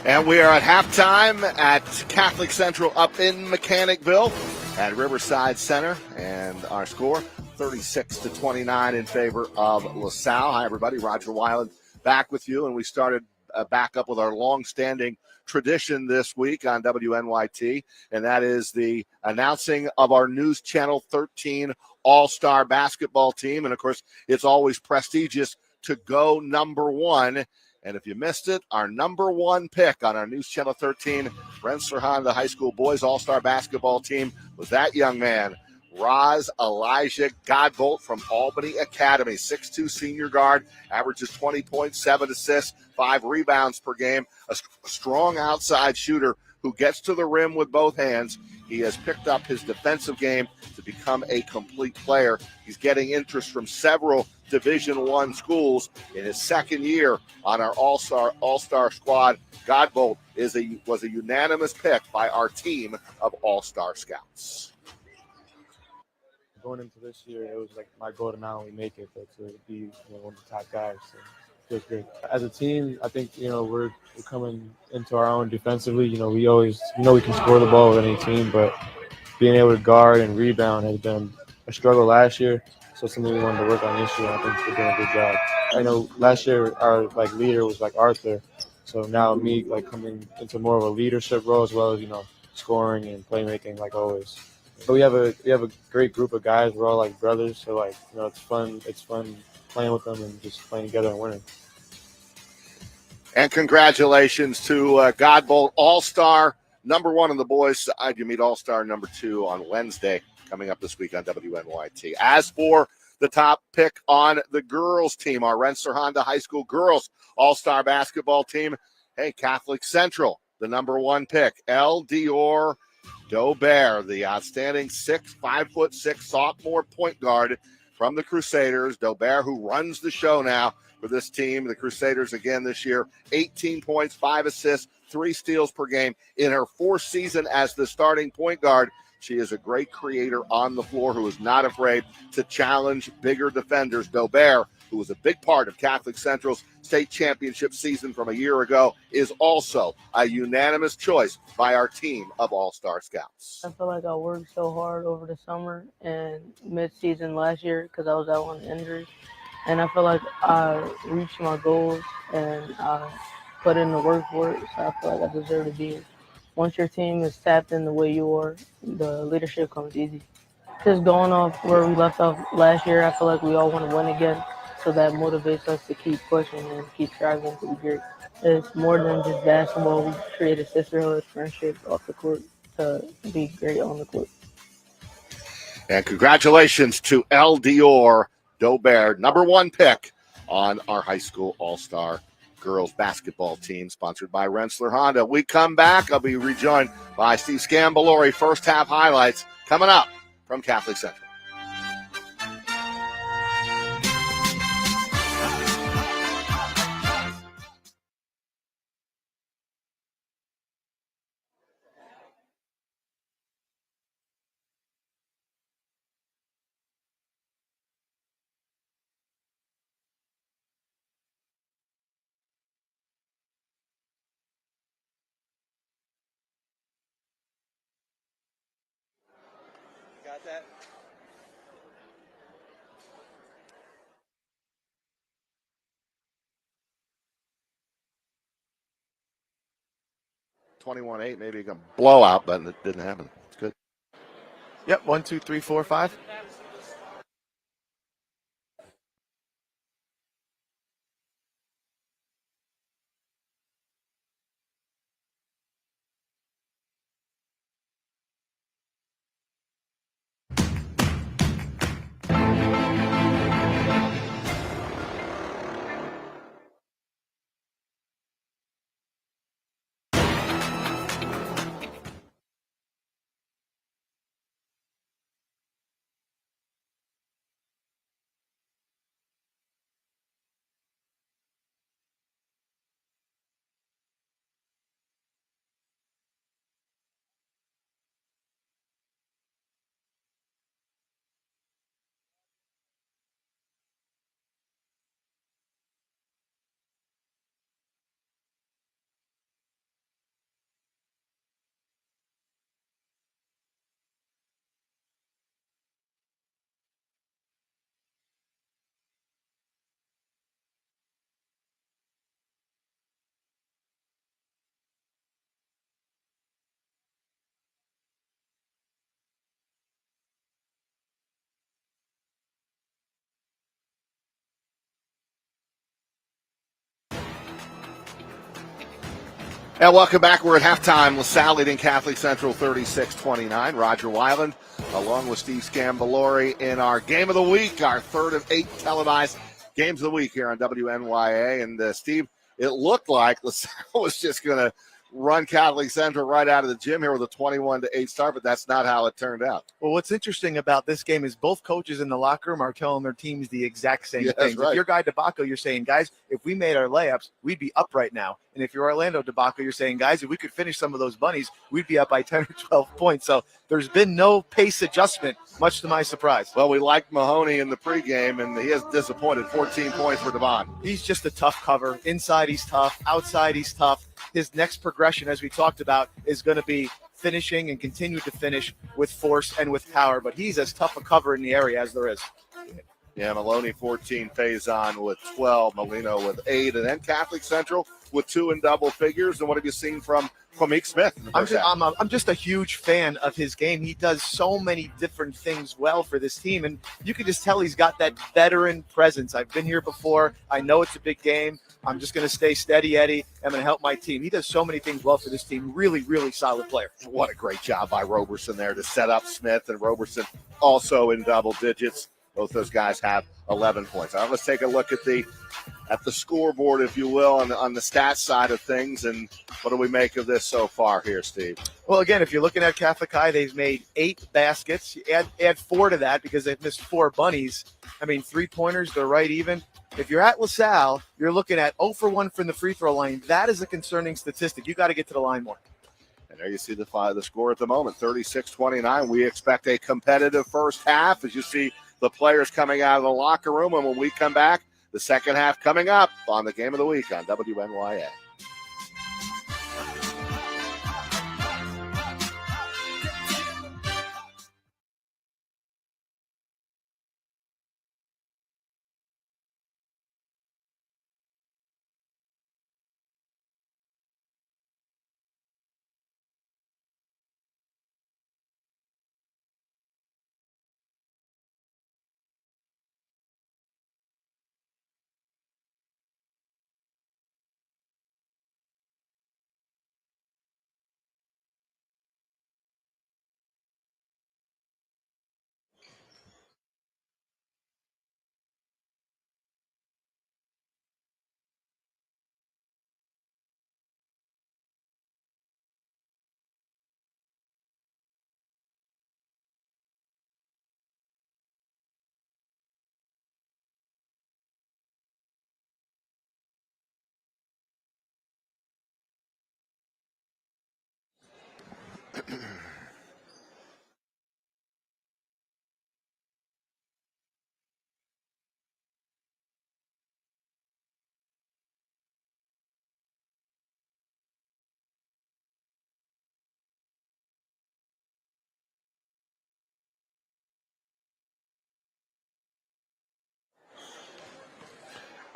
And we are at halftime at Catholic Central up in Mechanicville at Riverside Center. And our score, 36-29 in favor of LaSalle. Hi, everybody. Roger Weiland back with you, and we started back up with our long-standing tradition this week on WNYT, and that is the announcing of our News Channel 13 All-Star basketball team. And, of course, it's always prestigious to go number one. And if you missed it, our number one pick on our News Channel 13 Rensselaer Honda High School Boys All-Star basketball team was that young man, Roz Elijah Godbolt from Albany Academy, 6'2" senior guard, averages 20 points, 7 assists, 5 rebounds per game, a strong outside shooter who gets to the rim with both hands. He has picked up his defensive game to become a complete player. He's getting interest from several Division I schools in his second year on our All-Star squad. Godbolt was a unanimous pick by our team of All-Star scouts. Going into this year, it was like my goal to not only make it, but to be one of the top guys. So it feels great. As a team, I think we're coming into our own defensively. We always we can score the ball with any team, but being able to guard and rebound has been a struggle last year. So it's something we wanted to work on this year. I think we're doing a good job. I know last year our leader was Arthur, so now me coming into more of a leadership role as well as scoring and playmaking like always. But we have a great group of guys. We're all like brothers, so it's fun. It's fun playing with them and just playing together and winning. And congratulations to Godbolt, All-Star number 1 on the boys' side. You meet All-Star number 2 on Wednesday, coming up this week on WNYT. As for the top pick on the girls' team, our Rensselaer Honda High School girls All-Star basketball team, Catholic Central, the number 1 pick, L. Dior Dobert, the outstanding 5'6" sophomore point guard from the Crusaders. Dobert, who runs the show now for this team. The Crusaders again this year, 18 points, 5 assists, 3 steals per game. In her 4th season as the starting point guard, she is a great creator on the floor who is not afraid to challenge bigger defenders. Dobert, who was a big part of Catholic Central's state championship season from a year ago, is also a unanimous choice by our team of All-Star scouts. I feel like I worked so hard over the summer and mid-season last year because I was out on injuries. And I feel like I reached my goals and I put in the work for it, so I feel like I deserve to be here. Once your team is tapped in the way you are, the leadership comes easy. Just going off where we left off last year, I feel like we all want to win again, so that motivates us to keep pushing and keep striving to be great. It's more than just basketball. We create a sisterhood, friendship off the court to be great on the court. And congratulations to L. Dior Dobert, number 1 pick on our high school All-Star girls basketball team, sponsored by Rensselaer Honda. We come back. I'll be rejoined by Steve Scambolori. First half highlights coming up from Catholic Central. Got that? $21-8, maybe a blowout, but it didn't happen. It's good. Yep, 1, 2, 3, 4, 5. And welcome back. We're at halftime. LaSalle leading Catholic Central 36-29. Roger Weiland along with Steve Scambolori in our game of the week, our third of 8 televised games of the week here on WNYA. And Steve, it looked like LaSalle was just going to run Catholic Central right out of the gym here with a 21-8 start, but that's not how it turned out. Well, what's interesting about this game is both coaches in the locker room are telling their teams the exact same thing. Right. If you're Guy DeBacco, you're saying, guys, if we made our layups, we'd be up right now. And if you're Orlando DeBacco, you're saying, guys, if we could finish some of those bunnies, we'd be up by 10 or 12 points. So there's been no pace adjustment, much to my surprise. Well, we liked Mahoney in the pregame, and he has disappointed. 14 points for Devon. He's just a tough cover. Inside, he's tough. Outside, he's tough. His next progression, as we talked about, is going to be finishing and continue to finish with force and with power. But he's as tough a cover in the area as there is. Yeah, Maloney 14, Faison with 12, Molino with 8, and then Catholic Central with 2 in double figures. And what have you seen from Meek Smith? I'm just a huge fan of his game. He does so many different things well for this team, and you can just tell he's got that veteran presence. I've been here before. I know it's a big game. I'm just going to stay steady, Eddie. I'm going to help my team. He does so many things well for this team. Really, really solid player. What a great job by Roberson there to set up Smith, and Roberson also in double digits. Both those guys have 11 points. All right, let's take a look at the scoreboard, if you will, on the stats side of things. And what do we make of this so far here, Steve? Well, again, if you're looking at Catholic High, they've made 8 baskets. You add 4 to that because they've missed 4 bunnies. I mean, 3-pointers, they're right even. If you're at LaSalle, you're looking at 0 for 1 from the free throw line. That is a concerning statistic. You got to get to the line more. And there you see the score at the moment, 36-29. We expect a competitive first half as you see the players coming out of the locker room. And when we come back, the second half coming up on the Game of the Week on WNYA.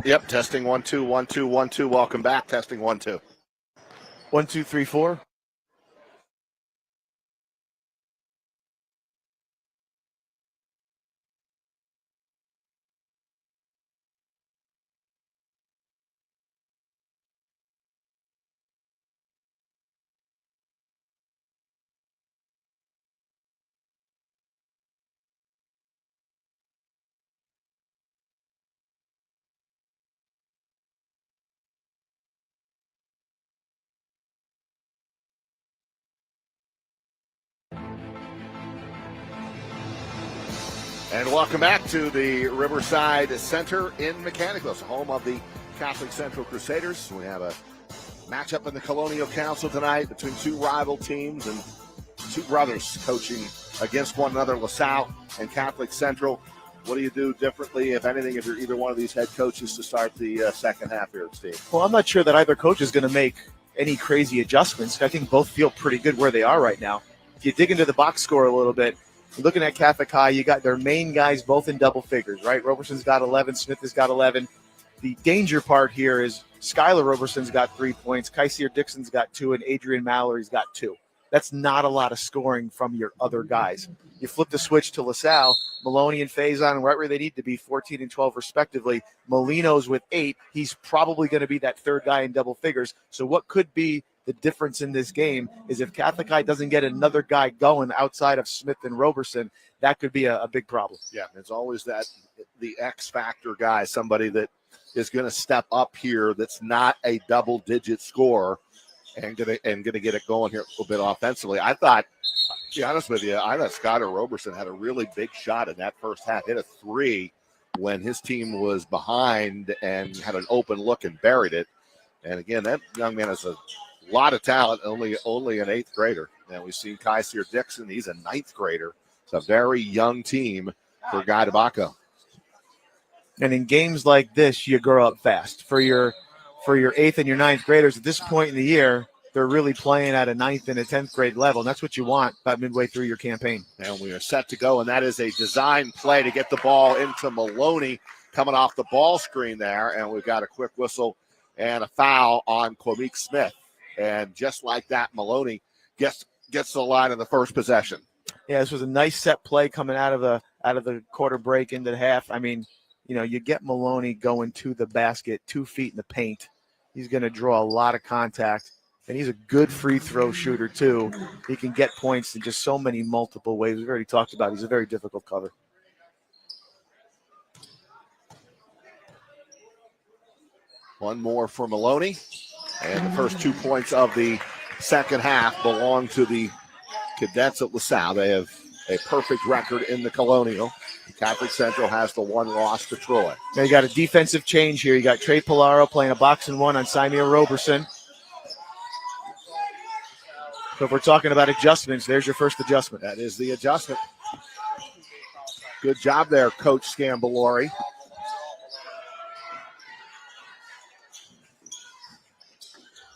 Yep, testing 1 2 1 2 1 2. Welcome back. Testing 1 2. 1 2 3 4. And welcome back to the Riverside Center in Mechanicville, home of the Catholic Central Crusaders. We have a matchup in the Colonial Council tonight between 2 rival teams and 2 brothers coaching against one another, LaSalle and Catholic Central. What do you do differently, if anything, if you're either one of these head coaches to start the second half here, Steve? Well, I'm not sure that either coach is going to make any crazy adjustments. I think both feel pretty good where they are right now. If you dig into the box score a little bit, looking at Catholic High, you got their main guys both in double figures, right? Roberson's got 11, Smith has got 11. The danger part here is Skylar Roberson's got 3 points, Kysier Dixon's got 2, and Adrian Mallory's got 2. That's not a lot of scoring from your other guys. You flip the switch to LaSalle, Maloney and Faison right where they need to be, 14 and 12 respectively. Molino's with 8. He's probably going to be that third guy in double figures. So what could be the the difference in this game is if Catholic High doesn't get another guy going outside of Smith and Roberson, that could be a big problem. Yeah, it's always the X factor guy, somebody that is going to step up here that's not a double-digit scorer and gonna get it going here a little bit offensively. I thought, to be honest with you, I thought Skyler Roberson had a really big shot in that first half. Hit a three when his team was behind and had an open look and buried it. And again, that young man has a lot of talent, only an 8th grader. And we've seen Kaiser Dixon, he's a 9th grader. It's a very young team for Guy Tobacco. And in games like this, you grow up fast. For your 8th and your 9th graders at this point in the year, they're really playing at a 9th and a 10th grade level. And that's what you want about midway through your campaign. And we are set to go, and that is a design play to get the ball into Maloney coming off the ball screen there. And we've got a quick whistle and a foul on Quamik Smith. And just like that, Maloney gets the line in the first possession. Yeah, this was a nice set play coming out of the quarter break into the half. I mean, you get Maloney going to the basket, 2 feet in the paint. He's going to draw a lot of contact, and he's a good free throw shooter too. He can get points in just so many multiple ways. We've already talked about it. He's a very difficult cover. One more for Maloney, and the first 2 points of the second half belong to the Cadets at LaSalle. They have a perfect record in the Colonial. Catholic Central has the one loss to Troy. Now you got a defensive change here. You got Trey Polaro playing a box and one on Simir Roberson. So if we're talking about adjustments, there's your first adjustment. That is the adjustment. Good job there, Coach Scambolori.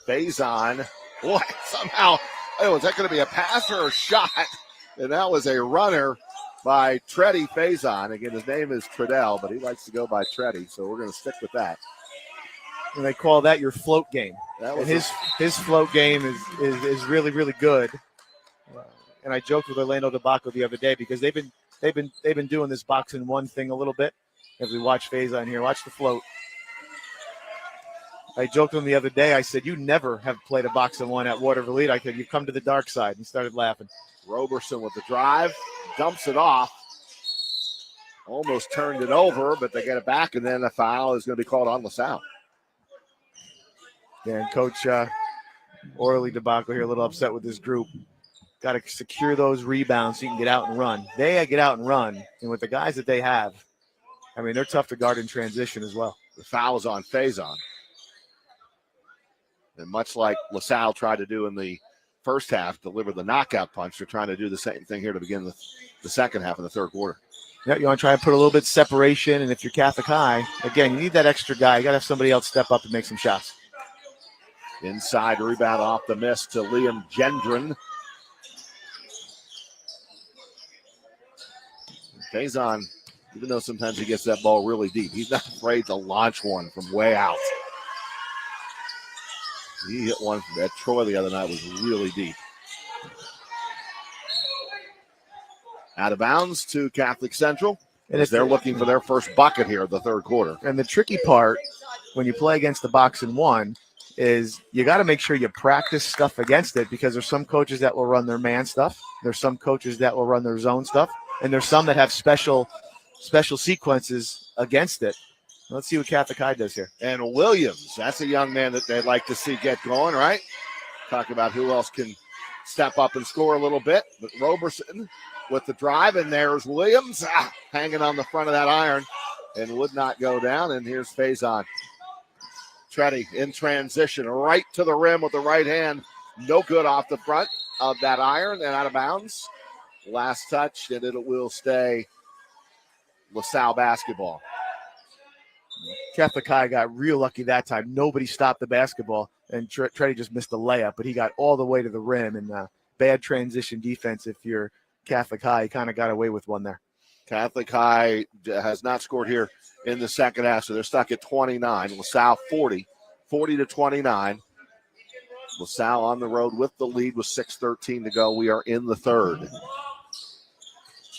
Faison. Boy, somehow, was that going to be a pass or a shot? And that was a runner by Treddy Faison. Again, his name is Treadell, but he likes to go by Treddy, so we're going to stick with that. And they call that your float game. That was and his float game is really, really good. And I joked with Orlando Tobacco the other day because they've been doing this box and one thing a little bit. As we watch Faison here, watch the float. I joked with him the other day. I said, "You never have played a box and one at Waterville Elite." I said, "You come to the dark side." And he started laughing. Roberson with the drive, dumps it off. Almost turned it over, but they get it back, and then a foul is going to be called on LaSalle. Yeah, and Coach Orly Tobacco here a little upset with this group. Got to secure those rebounds so you can get out and run. They get out and run, and with the guys that they have, I mean, they're tough to guard in transition as well. The foul is on Faison. And much like LaSalle tried to do in the first half, deliver the knockout punch, they're trying to do the same thing here to begin the second half of the third quarter. Yeah, you want to try and put a little bit of separation, and if you're Catholic High, again, you need that extra guy. You got to have somebody else step up and make some shots. Inside rebound off the miss to Liam Gendron. Faison, even though sometimes he gets that ball really deep, he's not afraid to launch one from way out. He hit one at Troy the other night, was really deep. Out of bounds to Catholic Central. And as they're looking for their first bucket here in the third quarter. And the tricky part when you play against the box and one is you got to make sure you practice stuff against it, because there's some coaches that will run their man stuff. There's some coaches that will run their zone stuff. And there's some that have special sequences against it. Let's see what Catholic High does here. And Williams, that's a young man that they'd like to see get going, right? Talk about who else can step up and score a little bit. But Roberson with the drive, and there's Williams hanging on the front of that iron and would not go down. And here's Faison. Treddy in transition, right to the rim with the right hand. No good off the front of that iron and out of bounds. Last touch, and it will stay LaSalle basketball. Catholic High got real lucky that time. Nobody stopped the basketball, and Treddy just missed the layup, but he got all the way to the rim. And bad transition defense if you're Catholic High. He kind of got away with one there. Catholic High has not scored here in the second half, so they're stuck at 29. LaSalle 40-29. LaSalle on the road with the lead with 6:13 to go. We are in the third.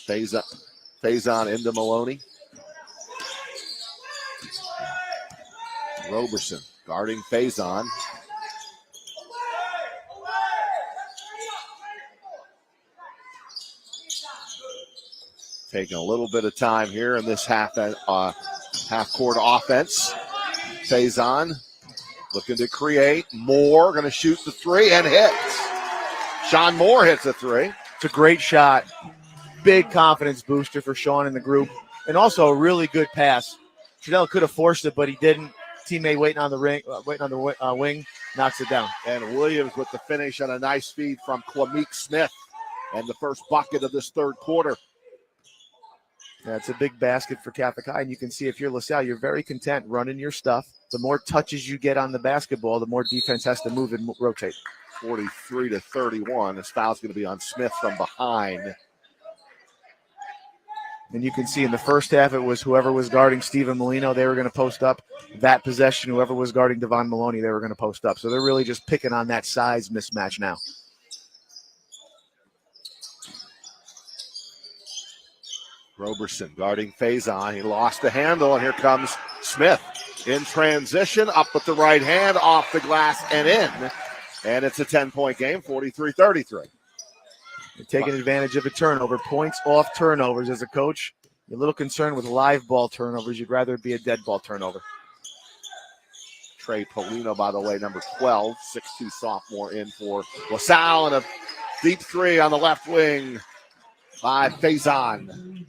Faison into Maloney. Roberson guarding Faison. Taking a little bit of time here in this half-court offense. Faison looking to create. Moore going to shoot the three and hits. Sean Moore hits a three. It's a great shot. Big confidence booster for Sean and the group. And also a really good pass. Trudell could have forced it, but he didn't. Teammate waiting on the wing, knocks it down. And Williams with the finish on a nice feed from Kwameek Smith. And the first bucket of this third quarter. Yeah, it's a big basket for Catholic High, and you can see if you're LaSalle, you're very content running your stuff. The more touches you get on the basketball, the more defense has to move and rotate. 43-31. This foul's going to be on Smith from behind. And you can see in the first half, it was whoever was guarding Steven Molino, they were going to post up. That possession, whoever was guarding Devon Maloney, they were going to post up. So they're really just picking on that size mismatch now. Roberson guarding Faison. He lost the handle, and here comes Smith in transition, up with the right hand, off the glass and in. And it's a 10-point game, 43-33. You're taking advantage of a turnover. Points off turnovers. As a coach, you're a little concerned with live ball turnovers. You'd rather it be a dead ball turnover. Trey Polino, by the way, number 12, 6'2 sophomore in for LaSalle, and a deep three on the left wing by Faison.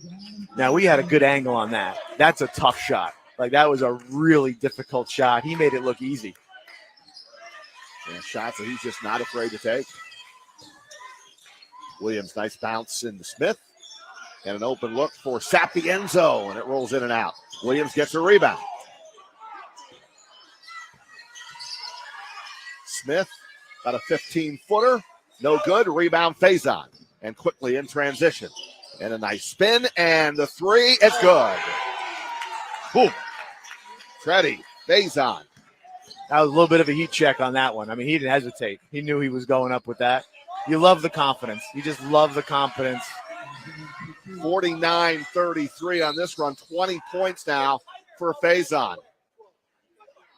Now, we had a good angle on that. That's a tough shot. Like, that was a really difficult shot. He made it look easy. And shots that he's just not afraid to take. Williams, nice bounce into Smith. And an open look for Sapienzo, and it rolls in and out. Williams gets a rebound. Smith, got a 15-footer. No good. Rebound Faison. And quickly in transition. And a nice spin, and the three, it's good. Boom. Treddy, Faison. That was a little bit of a heat check on that one. I mean, he didn't hesitate. He knew he was going up with that. You love the confidence. You just love the confidence. 49-33 on this run. 20 points now for Faison.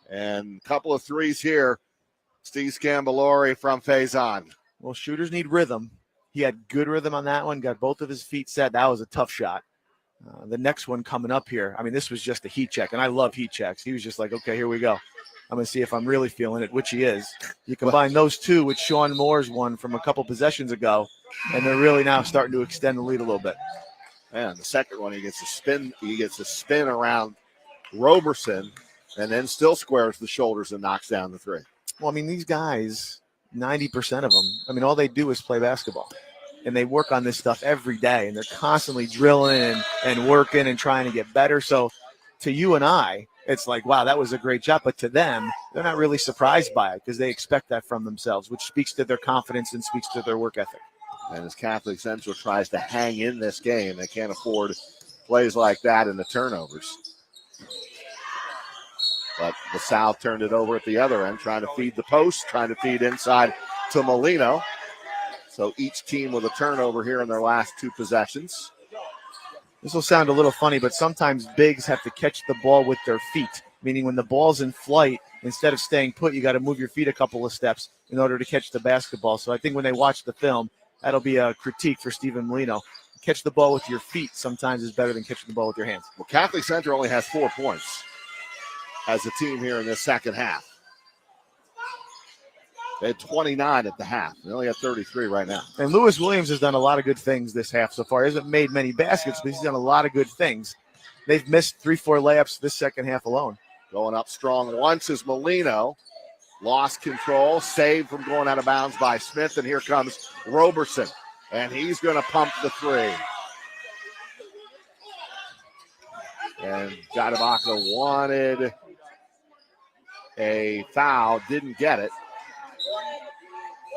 And a couple of threes here. Steve Scambolori from Faison. Well, shooters need rhythm. He had good rhythm on that one, got both of his feet set. That was a tough shot. The next one coming up here, I mean, this was just a heat check, and I love heat checks. He was just like, okay, here we go. I'm going to see if I'm really feeling it, which he is. You combine those two with Sean Moore's one from a couple possessions ago, and they're really now starting to extend the lead a little bit. And the second one, he gets a spin. He gets a spin around Roberson, and then still squares the shoulders and knocks down the three. Well, I mean, these guys, 90% of them, I mean, all they do is play basketball. And they work on this stuff every day, and they're constantly drilling and working and trying to get better. So to you and I, it's like, wow, that was a great job. But to them, they're not really surprised by it because they expect that from themselves, which speaks to their confidence and speaks to their work ethic. And as Catholic Central tries to hang in this game, they can't afford plays like that in the turnovers. But LaSalle turned it over at the other end, trying to feed the post, trying to feed inside to Molino. So each team with a turnover here in their last two possessions. This will sound a little funny, but sometimes bigs have to catch the ball with their feet, meaning when the ball's in flight, instead of staying put, you got to move your feet a couple of steps in order to catch the basketball. So I think when they watch the film, that'll be a critique for Steven Molino. Catch the ball with your feet sometimes is better than catching the ball with your hands. Well, Catholic Central only has 4 points as a team here in this second half. They had 29 at the half. They only have 33 right now. And Lewis Williams has done a lot of good things this half so far. He hasn't made many baskets, but he's done a lot of good things. They've missed 3-4 layups this second half alone. Going up strong once is Molino. Lost control, saved from going out of bounds by Smith, and here comes Roberson. And he's going to pump the three. And Gadabaka wanted a foul, didn't get it.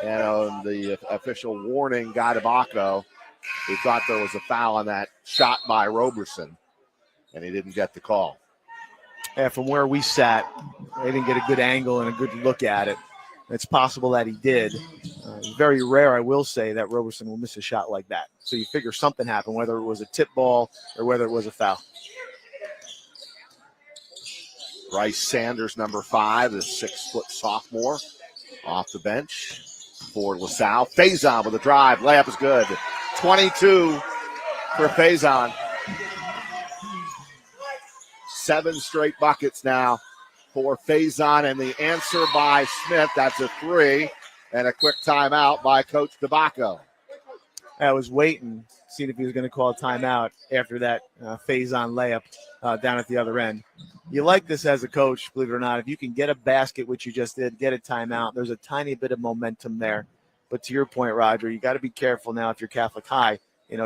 And on the official warning, Gadabaka, he thought there was a foul on that shot by Roberson, and he didn't get the call. Yeah, from where we sat, they didn't get a good angle and a good look at it. It's possible that he did. Very rare, I will say, that Roberson will miss a shot like that. So you figure something happened, whether it was a tip ball or whether it was a foul. Bryce Sanders, number 5, the 6-foot sophomore, off the bench for LaSalle. Faison with a drive. Layup is good. 22 for Faison. 7 straight buckets now for Faison, and the answer by Smith. That's a 3, and a quick timeout by Coach DeBacco. I was waiting, seeing if he was going to call a timeout after that Faison layup down at the other end. You like this as a coach, believe it or not. If you can get a basket, which you just did, get a timeout, there's a tiny bit of momentum there. But to your point, Roger, you got to be careful now if you're Catholic High.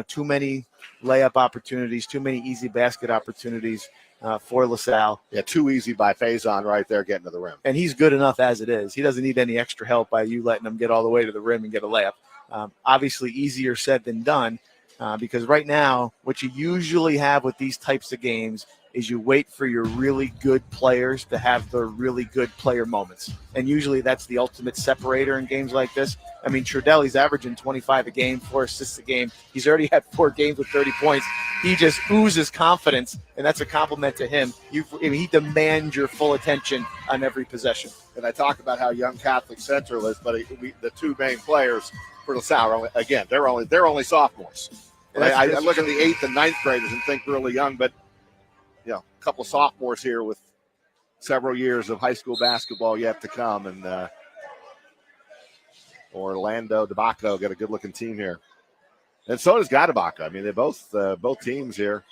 Too many layup opportunities, too many easy basket opportunities for LaSalle. Yeah, too easy by Faison right there getting to the rim. And he's good enough as it is. He doesn't need any extra help by you letting him get all the way to the rim and get a layup. Obviously easier said than done because right now what you usually have with these types of games is you wait for your really good players to have their really good player moments. And usually that's the ultimate separator in games like this. I mean, Trudell's averaging 25 a game, 4 assists a game. He's already had 4 games with 30 points. He just oozes confidence, and that's a compliment to him. He demands your full attention on every possession. And I talk about how young Catholic Central is, but the 2 main players for LaSalle, again, they're only sophomores. I look at the 8th and 9th graders and think really young, but a couple of sophomores here with several years of high school basketball yet to come. And Orlando DeBacco got a good-looking team here. And so does DeBacco. I mean, they both teams here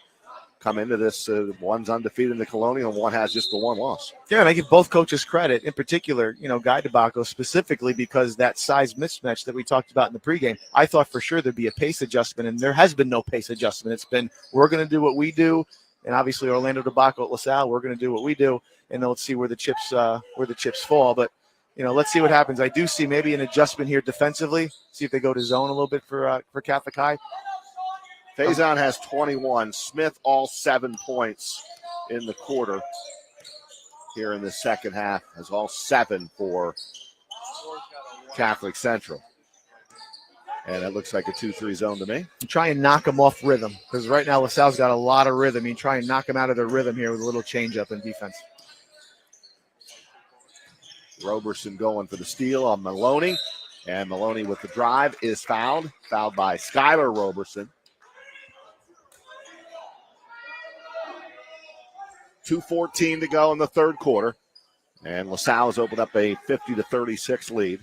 come into this. One's undefeated in the Colonial, and one has just the 1 loss. Yeah, and I give both coaches credit, in particular, Guy DeBacco specifically because that size mismatch that we talked about in the pregame, I thought for sure there'd be a pace adjustment, and there has been no pace adjustment. It's been, we're going to do what we do, and obviously Orlando DeBacco at LaSalle, we're going to do what we do, and then let's see where the chips fall. But let's see what happens. I do see maybe an adjustment here defensively. See if they go to zone a little bit for Catholic High. Faison has 21. Smith all 7 points in the quarter here in the second half. Has all 7 for Catholic Central. And it looks like a 2-3 zone to me. Try and knock them off rhythm because right now LaSalle's got a lot of rhythm. You try and knock them out of their rhythm here with a little changeup in defense. Roberson going for the steal on Maloney. And Maloney with the drive is fouled. Fouled by Skylar Roberson. 2:14 to go in the third quarter. And LaSalle has opened up a 50-36 lead.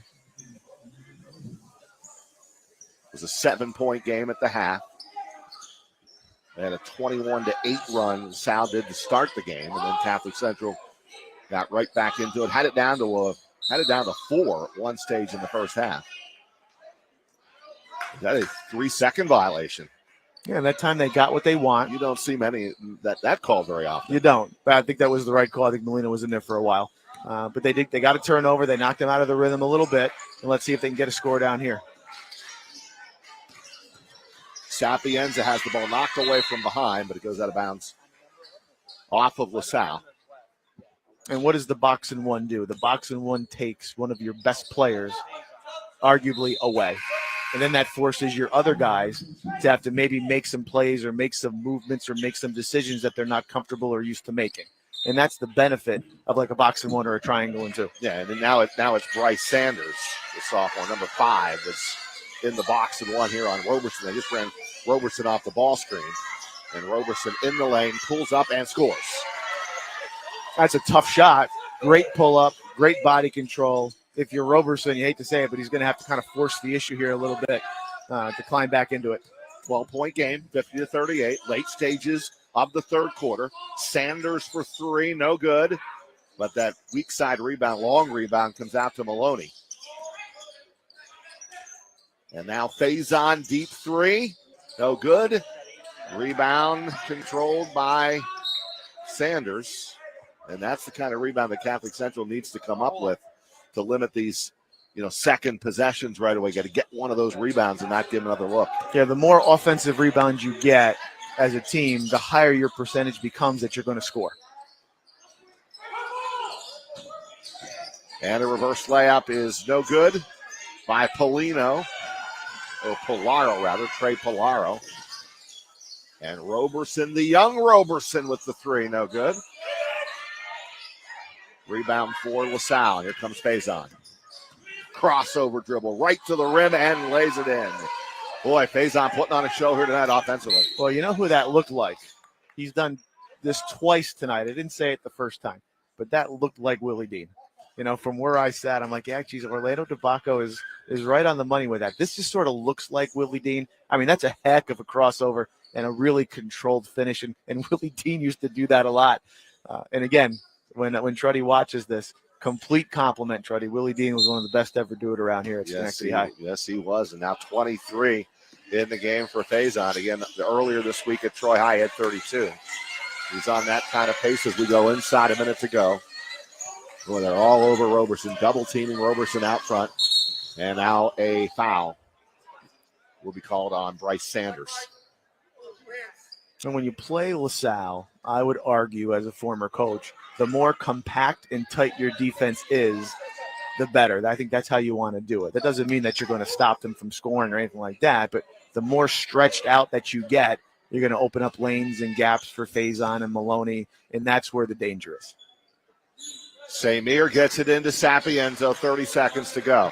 It was a 7-point game at the half. They had a 21-8 run LaSalle did to start the game. And then Catholic Central got right back into it. Had it down to 4 at one stage in the first half. Is that a 3-second violation? Yeah, and that time they got what they want. You don't see many that call very often. You don't, but I think that was the right call. I think Molina was in there for a while. But they got a turnover. They knocked him out of the rhythm a little bit. And let's see if they can get a score down here. Sapienza has the ball knocked away from behind, but it goes out of bounds off of LaSalle. And what does the box and one do? The box and one takes one of your best players, arguably, away. And then that forces your other guys to have to maybe make some plays or make some movements or make some decisions that they're not comfortable or used to making. And that's the benefit of like a box and one or a triangle and 2. Yeah, and then now it's Bryce Sanders, the sophomore, number 5, that's in the box and one here on Roberson. They just ran Roberson off the ball screen. And Roberson in the lane, pulls up and scores. That's a tough shot. Great pull-up, great body control. If you're Roberson, you hate to say it, but he's going to have to kind of force the issue here a little bit to climb back into it. 12-point game, 50-38, late stages of the third quarter. Sanders for 3, no good. But that weak side rebound, long rebound, comes out to Maloney. And now Faison, deep 3, no good. Rebound controlled by Sanders. And that's the kind of rebound that Catholic Central needs to come up with to limit these, second possessions right away. Got to get one of those rebounds and not give another look. Yeah, the more offensive rebounds you get as a team, the higher your percentage becomes that you're going to score. And a reverse layup is no good by Polino, or Polaro rather, Trey Polaro. And Roberson, the young Roberson with the 3, no good. Rebound for LaSalle. Here comes Faison. Crossover dribble right to the rim and lays it in. Boy, Faison putting on a show here tonight offensively. Well, you know who that looked like? He's done this twice tonight. I didn't say it the first time, but that looked like Willie Dean. You know, from where I sat, I'm like, yeah, geez, Orlando DeBacco is right on the money with that. This just sort of looks like Willie Dean. I mean, that's a heck of a crossover and a really controlled finish, and Willie Dean used to do that a lot. And again, when Truddy watches this, complete compliment, Truddy. Willie Dean was one of the best ever do it around here at Schenectady High. Yes, he was, and now 23 in the game for Faison. Again, earlier this week at Troy High, he had 32. He's on that kind of pace as we go inside a minute to go. Boy, they're all over Roberson, double-teaming Roberson out front. And now a foul will be called on Bryce Sanders. And when you play LaSalle, I would argue as a former coach, the more compact and tight your defense is, the better. I think that's how you want to do it. That doesn't mean that you're going to stop them from scoring or anything like that, but the more stretched out that you get, you're going to open up lanes and gaps for Faison and Maloney, and that's where the danger is. Samir gets it into Sapienza, 30 seconds to go.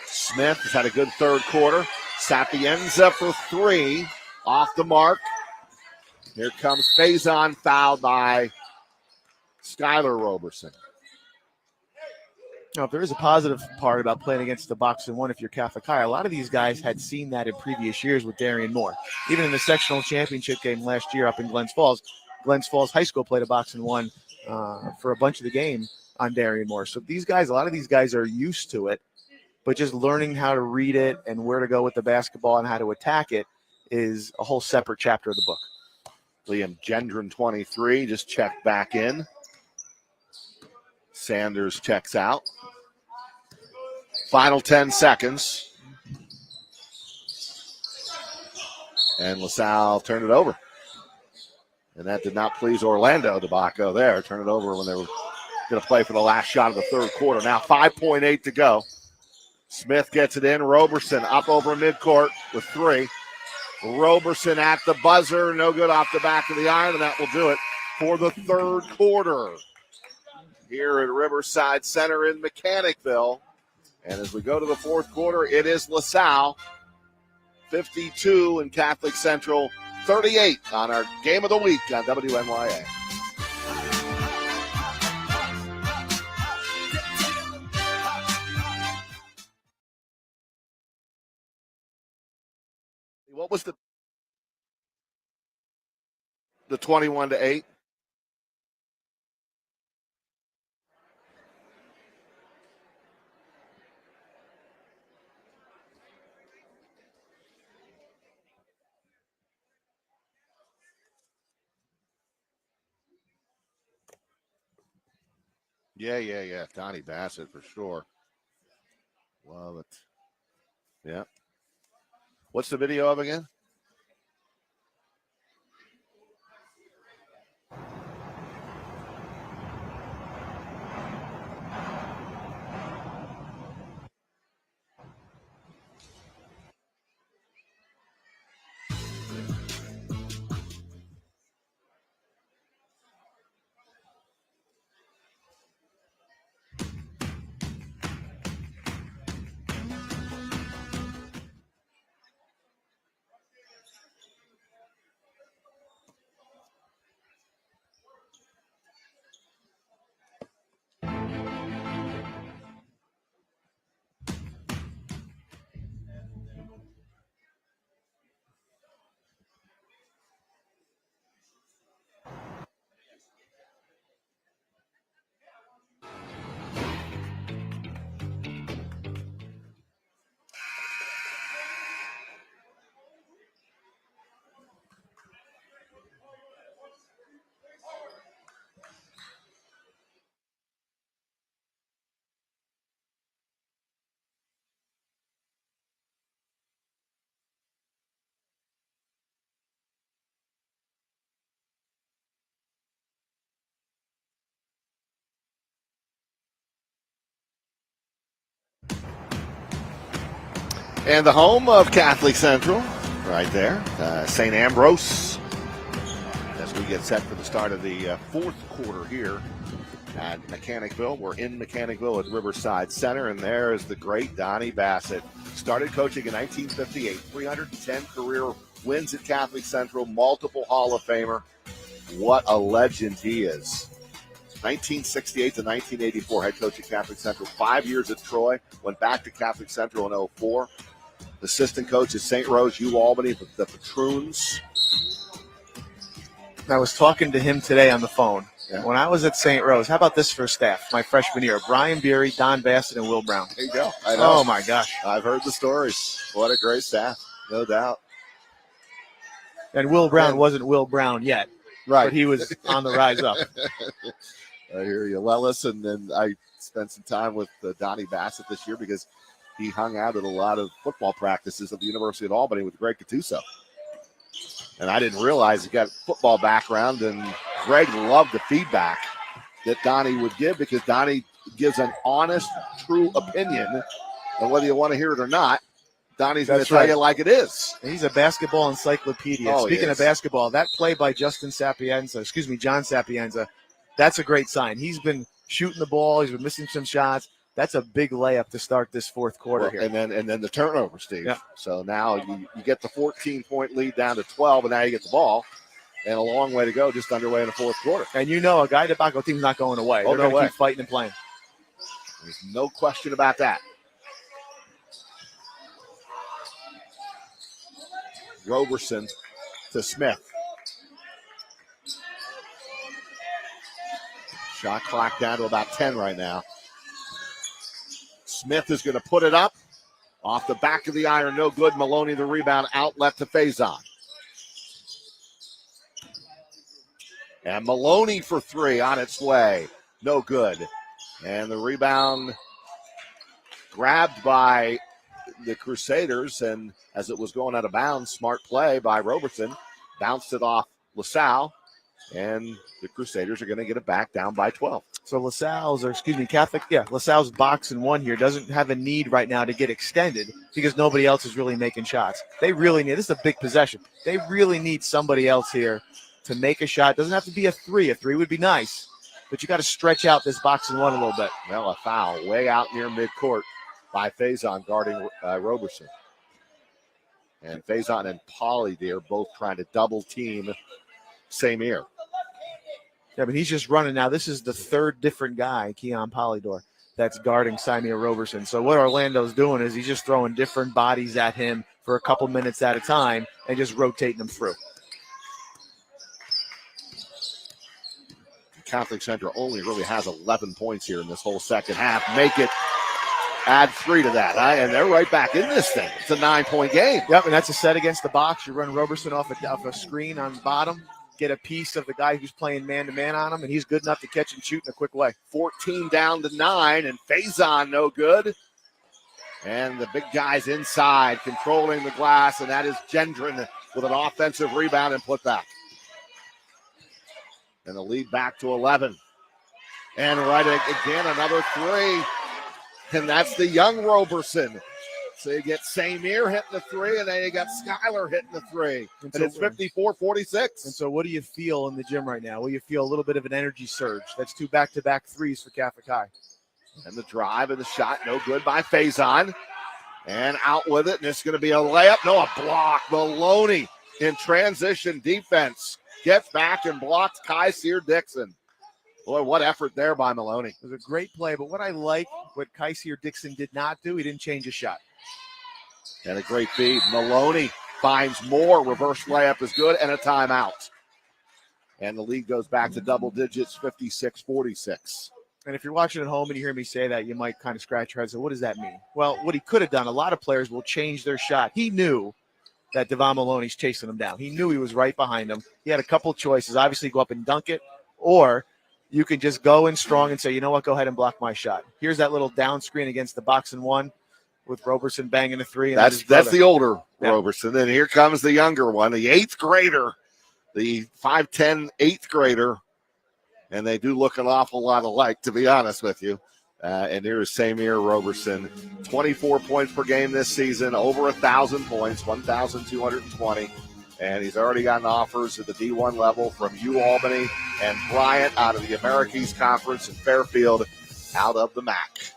Smith has had a good third quarter. Sapienza for three, off the mark. Here comes Faison, fouled by Skylar Roberson. Now, if there is a positive part about playing against the box and one, if you're Catholic High, a lot of these guys had seen that in previous years with Darian Moore. Even in the sectional championship game last year up in Glens Falls High School played a box and one for a bunch of the game on Darian Moore. So these guys, a lot of these guys are used to it, but just learning how to read it and where to go with the basketball and how to attack it is a whole separate chapter of the book. Liam Gendron, 23, just checked back in. Sanders checks out. Final 10 seconds. And LaSalle turned it over. And that did not please Orlando DeBacco there. Turn it over when they were going to play for the last shot of the third quarter. Now 5.8 to go. Smith gets it in. Roberson up over midcourt with three. Roberson at the buzzer. No good off the back of the iron, and that will do it for the third quarter here at Riverside Center in Mechanicville. And as we go to the fourth quarter, it is LaSalle 52 and Catholic Central 38 on our Game of the Week on WNYA. What was the 21-8? Yeah. Donnie Bassett for sure. Love it. Yeah. What's the video of again? And the home of Catholic Central, right there, St. Ambrose, as we get set for the start of the fourth quarter here at Mechanicville. We're in Mechanicville at Riverside Center, and there is the great Donnie Bassett. Started coaching in 1958, 310 career wins at Catholic Central, multiple Hall of Famer. What a legend he is. 1968 to 1984, head coach at Catholic Central, 5 years at Troy, went back to Catholic Central in 04. Assistant coach at St. Rose, U Albany, the Patroons. I was talking to him today on the phone. Yeah. When I was at St. Rose, how about this for staff, my freshman year? Brian Beery, Don Bassett, and Will Brown. There you go. I know. Oh, my gosh. I've heard the stories. What a great staff, no doubt. And Will Brown wasn't Will Brown yet. Right. But he was on the rise up. I hear you. Well, listen, and I spent some time with Donnie Bassett this year because he hung out at a lot of football practices at the University of Albany with Greg Gattuso. And I didn't realize he got a football background, and Greg loved the feedback that Donnie would give because Donnie gives an honest, true opinion. And whether you want to hear it or not, Donnie's going to tell you like it is. And he's a basketball encyclopedia. Oh, Speaking of basketball, that play by John Sapienza, that's a great sign. He's been shooting the ball. He's been missing some shots. That's a big layup to start this fourth quarter here. And then the turnover, Steve. Yeah. So now you get the 14-point lead down to 12, and now you get the ball. And a long way to go, just underway in the fourth quarter. And you know a guy Tobacco team's not going away. Oh, They're no going to keep fighting and playing. There's no question about that. Roberson to Smith. Shot clock down to about 10 right now. Smith is going to put it up. Off the back of the iron, no good. Maloney the rebound, outlet to Faison. And Maloney for three on its way. No good. And the rebound grabbed by the Crusaders, and as it was going out of bounds, smart play by Roberson. Bounced it off LaSalle, and the Crusaders are going to get it back down by 12. So LaSalle's boxing one here doesn't have a need right now to get extended because nobody else is really making shots. They really need, this is a big possession. They really need somebody else here to make a shot. It doesn't have to be a three. A three would be nice, but you got to stretch out this boxing one a little bit. Well, a foul way out near midcourt by Faison guarding Roberson. And Faison and Polydare both trying to double team Samir. Yeah, but he's just running now. This is the third different guy, Keon Polydor, that's guarding Samir Roberson. So what Orlando's doing is he's just throwing different bodies at him for a couple minutes at a time and just rotating them through. Catholic Central only really has 11 points here in this whole second half. Make it add 3 to that, and they're right back in this thing. It's a 9-point game. Yep, and that's a set against the box. You run Roberson off a screen on the bottom, get a piece of the guy who's playing man-to-man on him, and he's good enough to catch and shoot in a quick way. 14 down to 9, and Faison no good. And the big guy's inside, controlling the glass, and that is Gendron with an offensive rebound and put back. And the lead back to 11. And right again, another 3. And that's the young Roberson. So you get Samir hitting the 3, and then you got Skyler hitting the 3. And it's 54-46. And so what do you feel in the gym right now? Well, you feel a little bit of an energy surge. That's 2 back-to-back threes for Catholic High. And the drive and the shot, no good by Faison. And out with it, and it's going to be a layup. No, a block. Maloney in transition defense. Gets back and blocks Kysir Dixon. Boy, what effort there by Maloney. It was a great play, but what I like, what Kysir Dixon did not do, he didn't change his shot. And a great feed. Maloney finds more. Reverse layup is good, and a timeout. And the lead goes back to double digits, 56-46. And if you're watching at home and you hear me say that, you might kind of scratch your head and say, what does that mean? Well, what he could have done, a lot of players will change their shot. He knew that Devon Maloney's chasing him down. He knew he was right behind him. He had a couple of choices. Obviously, go up and dunk it, or you can just go in strong and say, you know what, go ahead and block my shot. Here's that little down screen against the box and one with Roberson banging a 3. And that's the older Roberson. Then here comes the younger one, the 8th grader, the 5'10", 8th grader. And they do look an awful lot alike, to be honest with you. And here's Samir Roberson, 24 points per game this season, over 1,000 points, 1,220. And he's already gotten offers at the D1 level from UAlbany and Bryant out of the Americas Conference and Fairfield out of the MAC.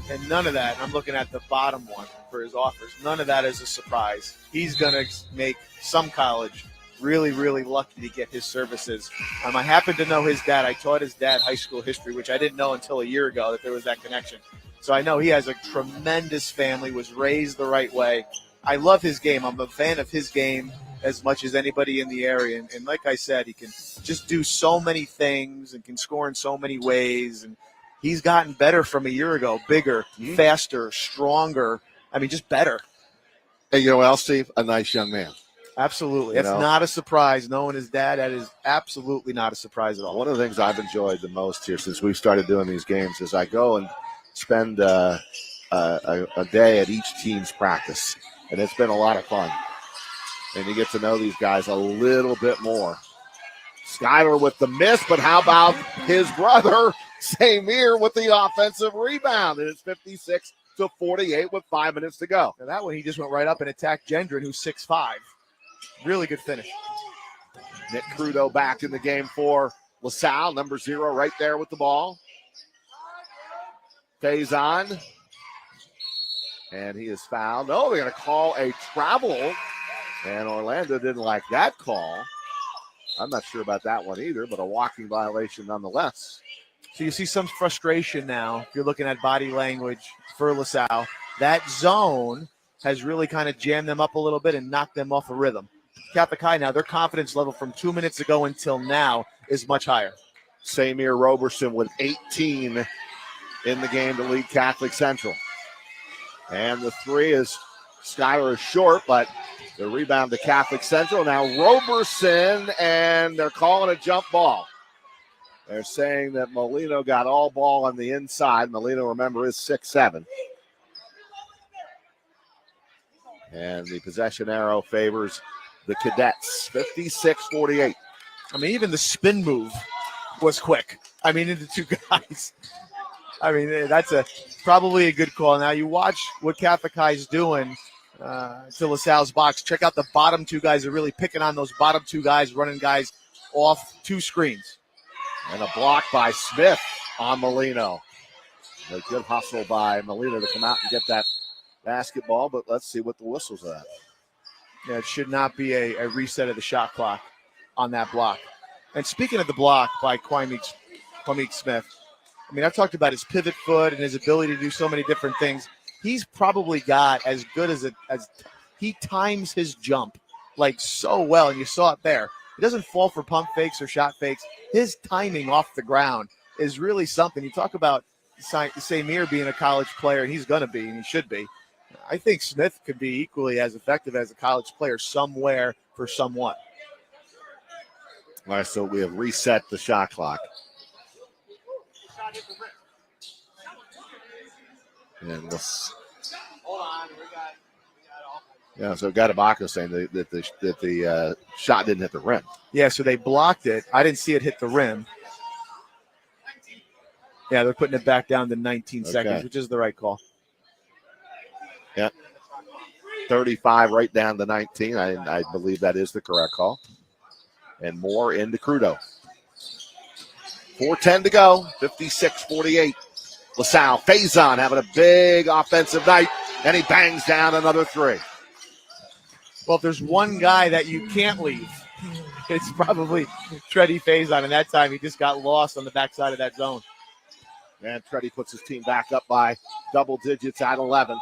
And none of that, I'm looking at the bottom one for his offers, none of that is a surprise. He's going to make some college really, really lucky to get his services. I happen to know his dad. I taught his dad high school history, which I didn't know until a year ago that there was that connection. So I know he has a tremendous family, was raised the right way. I love his game. I'm a fan of his game as much as anybody in the area. And like I said, he can just do so many things and can score in so many ways. And he's gotten better from a year ago, bigger, faster, stronger. I mean, just better. Hey, you know what else, Steve? A nice young man. Absolutely. That's not a surprise. Knowing his dad, that is absolutely not a surprise at all. One of the things I've enjoyed the most here since we've started doing these games is I go and spend a day at each team's practice, and it's been a lot of fun. And you get to know these guys a little bit more. Skyler with the miss, but how about his brother, Samir, with the offensive rebound? And it's 56-48 with 5 minutes to go. Now that one, he just went right up and attacked Gendron, who's 6'5". Really good finish. Nick Crudo back in the game for LaSalle, number 0 right there with the ball. Faison. And he is fouled. No, they're going to call a travel. And Orlando didn't like that call. I'm not sure about that one either, but a walking violation nonetheless. So you see some frustration now. If you're looking at body language for LaSalle, that zone has really kind of jammed them up a little bit and knocked them off a rhythm. Catholic High now, their confidence level from 2 minutes ago until now is much higher. Samir Roberson with 18 in the game to lead Catholic Central. And the three is Skyler is short, but the rebound to Catholic Central. Now Roberson, and they're calling a jump ball. They're saying that Molino got all ball on the inside. Molino, remember, is 6'7". And the possession arrow favors the Cadets, 56-48. I mean, even the spin move was quick. I mean, into two guys. I mean, that's probably a good call. Now you watch what Catholic High is doing to LaSalle's box. Check out the bottom two guys. They're really picking on those bottom two guys, running guys off two screens. And a block by Smith on Molino. A good hustle by Molino to come out and get that basketball, but let's see what the whistle's at. Yeah, it should not be a reset of the shot clock on that block. And speaking of the block by Kwame Smith, I mean, I've talked about his pivot foot and his ability to do so many different things. He's probably got as good as he times his jump like so well, and you saw it there. He doesn't fall for pump fakes or shot fakes. His timing off the ground is really something. You talk about Samir being a college player, and he's going to be, and he should be. I think Smith could be equally as effective as a college player somewhere for somewhat. All right, so we have reset the shot clock. And so Gadabako saying that the shot didn't hit the rim. Yeah, so they blocked it. I didn't see it hit the rim. Yeah, they're putting it back down to 19 seconds, which is the right call. Yeah. 35 right down to 19. I believe that is the correct call. And more into Crudo. 4:10 to go. 56-48. LaSalle, Faison having a big offensive night, and he bangs down another three. Well, if there's one guy that you can't leave, it's probably Treddy Faison, and that time he just got lost on the backside of that zone. And Treddy puts his team back up by double digits at 11.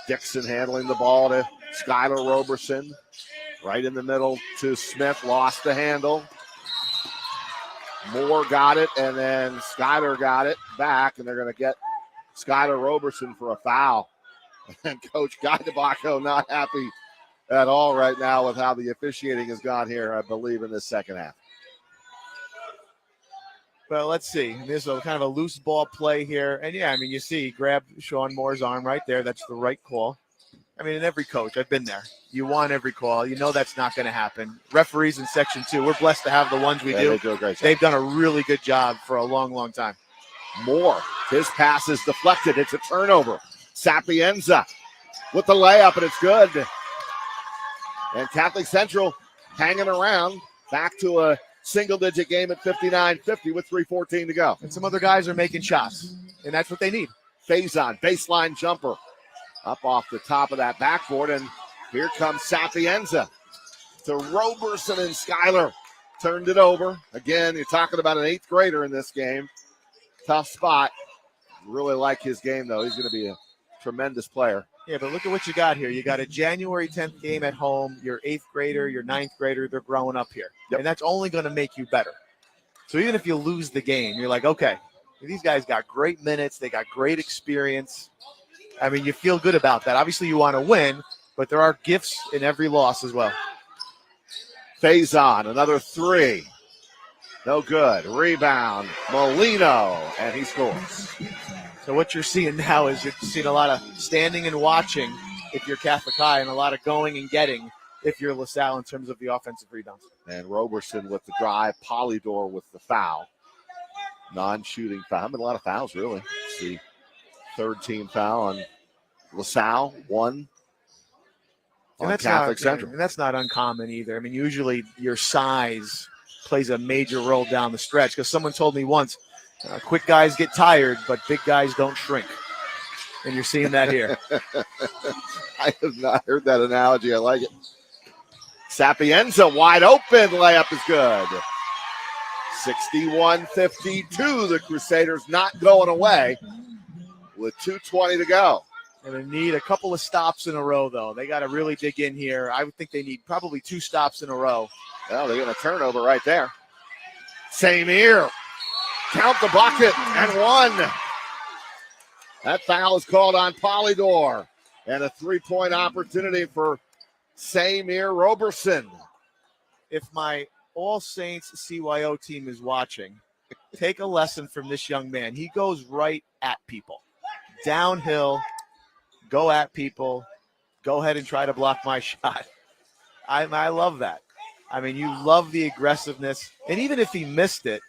Dixon handling the ball to Skyler Roberson. Right in the middle to Smith, lost the handle. Moore got it, and then Skyler got it back, and they're going to get Skyler Roberson for a foul. And Coach Guy DeBacco not happy at all right now with how the officiating has gone here, I believe, in this second half. Well, let's see. This is kind of a loose ball play here. And, yeah, I mean, you see, he grabbed Sean Moore's arm right there. That's the right call. I mean, in every coach, I've been there. You want every call. You know that's not going to happen. Referees in Section 2, we're blessed to have the ones we do. They do a great job. They've done a really good job for a long, long time. Moore, his pass is deflected. It's a turnover. Sapienza with the layup, and it's good. And Catholic Central hanging around, back to a single-digit game at 59-50 with 3:14 to go. And some other guys are making shots, and that's what they need. Faison, baseline jumper, up off the top of that backboard, and here comes Sapienza to Roberson, and Schuyler turned it over. Again, you're talking about an 8th grader in this game. Tough spot. Really like his game, though. He's going to be a tremendous player. Yeah, but look at what you got here. You got a January 10th game at home. Your 8th grader, your 9th grader, they're growing up here. Yep. And that's only going to make you better. So even if you lose the game, you're like, okay, these guys got great minutes. They got great experience. I mean, you feel good about that. Obviously, you want to win, but there are gifts in every loss as well. Faison, another 3. No good. Rebound, Molino, and he scores. So what you're seeing now is you're seeing a lot of standing and watching if you're Catholic High, and a lot of going and getting if you're LaSalle in terms of the offensive rebounds. And Roberson with the drive, Polydor with the foul. Non-shooting foul. A lot of fouls, really. See, 3rd team foul on LaSalle, 1 on Catholic Central. And that's not uncommon either. I mean, usually your size plays a major role down the stretch, because someone told me once, quick guys get tired, but big guys don't shrink. And you're seeing that here. I have not heard that analogy. I like it. Sapienza wide open. Layup is good. 61-52. The Crusaders not going away with 2:20 to go. And they need a couple of stops in a row, though. They got to really dig in here. I would think they need probably 2 stops in a row. Well, they're getting a turnover right there. Same here. Count the bucket and 1. That foul is called on Polydor. And a 3-point opportunity for Samir Roberson. If my All Saints CYO team is watching, take a lesson from this young man. He goes right at people. Downhill, go at people, go ahead and try to block my shot. I love that. I mean, you love the aggressiveness. And even if he missed it,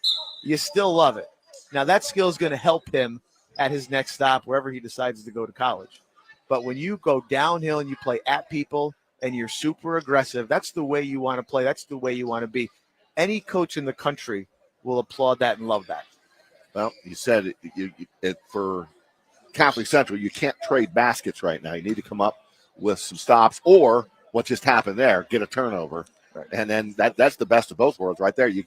you still love it. Now, that skill is going to help him at his next stop, wherever he decides to go to college. But when you go downhill and you play at people and you're super aggressive, that's the way you want to play. That's the way you want to be. Any coach in the country will applaud that and love that. Well, you said for Catholic Central, you can't trade baskets right now. You need to come up with some stops, or what just happened there, get a turnover. Right. And then that's the best of both worlds right there. You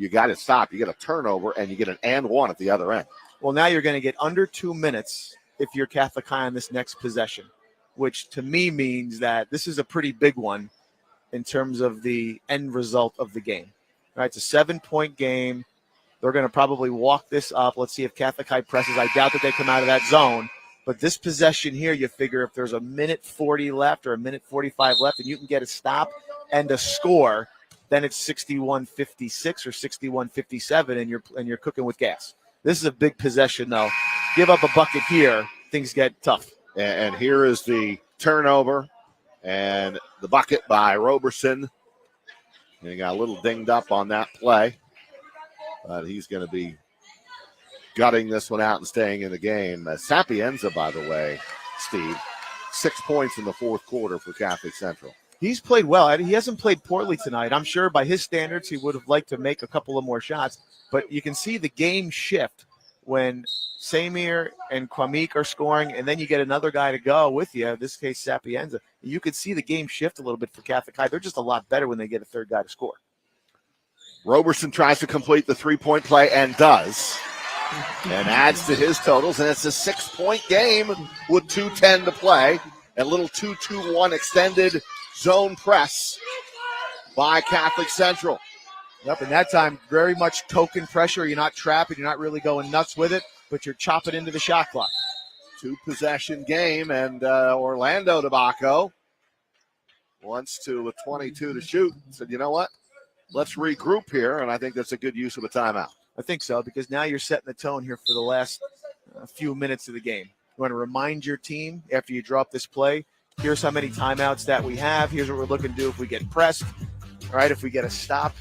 got to stop. You get a turnover, and you get an and 1 at the other end. Well, now you're going to get under 2 minutes if you're Catholic High on this next possession, which to me means that this is a pretty big one in terms of the end result of the game. All right, it's a 7-point game. They're going to probably walk this up. Let's see if Catholic High presses. I doubt that they come out of that zone. But this possession here, you figure if there's a minute 40 left or a minute 45 left and you can get a stop and a score, then it's 61-56 or 61-57, and you're cooking with gas. This is a big possession, though. Give up a bucket here, things get tough. And here is the turnover and the bucket by Roberson. And he got a little dinged up on that play. But he's going to be gutting this one out and staying in the game. Sapienza, by the way, Steve, 6 points in the 4th quarter for Catholic Central. He's played well. He hasn't played poorly tonight. I'm sure by his standards he would have liked to make a couple of more shots. But you can see the game shift when Samir and Kwamik are scoring, and then you get another guy to go with you, in this case Sapienza. You could see the game shift a little bit for Catholic High. They're just a lot better when they get a third guy to score. Roberson tries to complete the 3-point play and does, and adds to his totals, and it's a 6-point game with 2:10 to play. A little 2-2-1 extended zone press by Catholic Central. Yep, and that time very much token pressure. You're not trapping. You're not really going nuts with it, but you're chopping into the shot clock. 2-possession game, and Orlando Tobacco wants to, with 22 to shoot, said, you know what? Let's regroup here, and I think that's a good use of a timeout. I think so, because now you're setting the tone here for the last few minutes of the game. You want to remind your team after you drop this play, here's how many timeouts that we have. Here's what we're looking to do if we get pressed. All right, if we get a stop,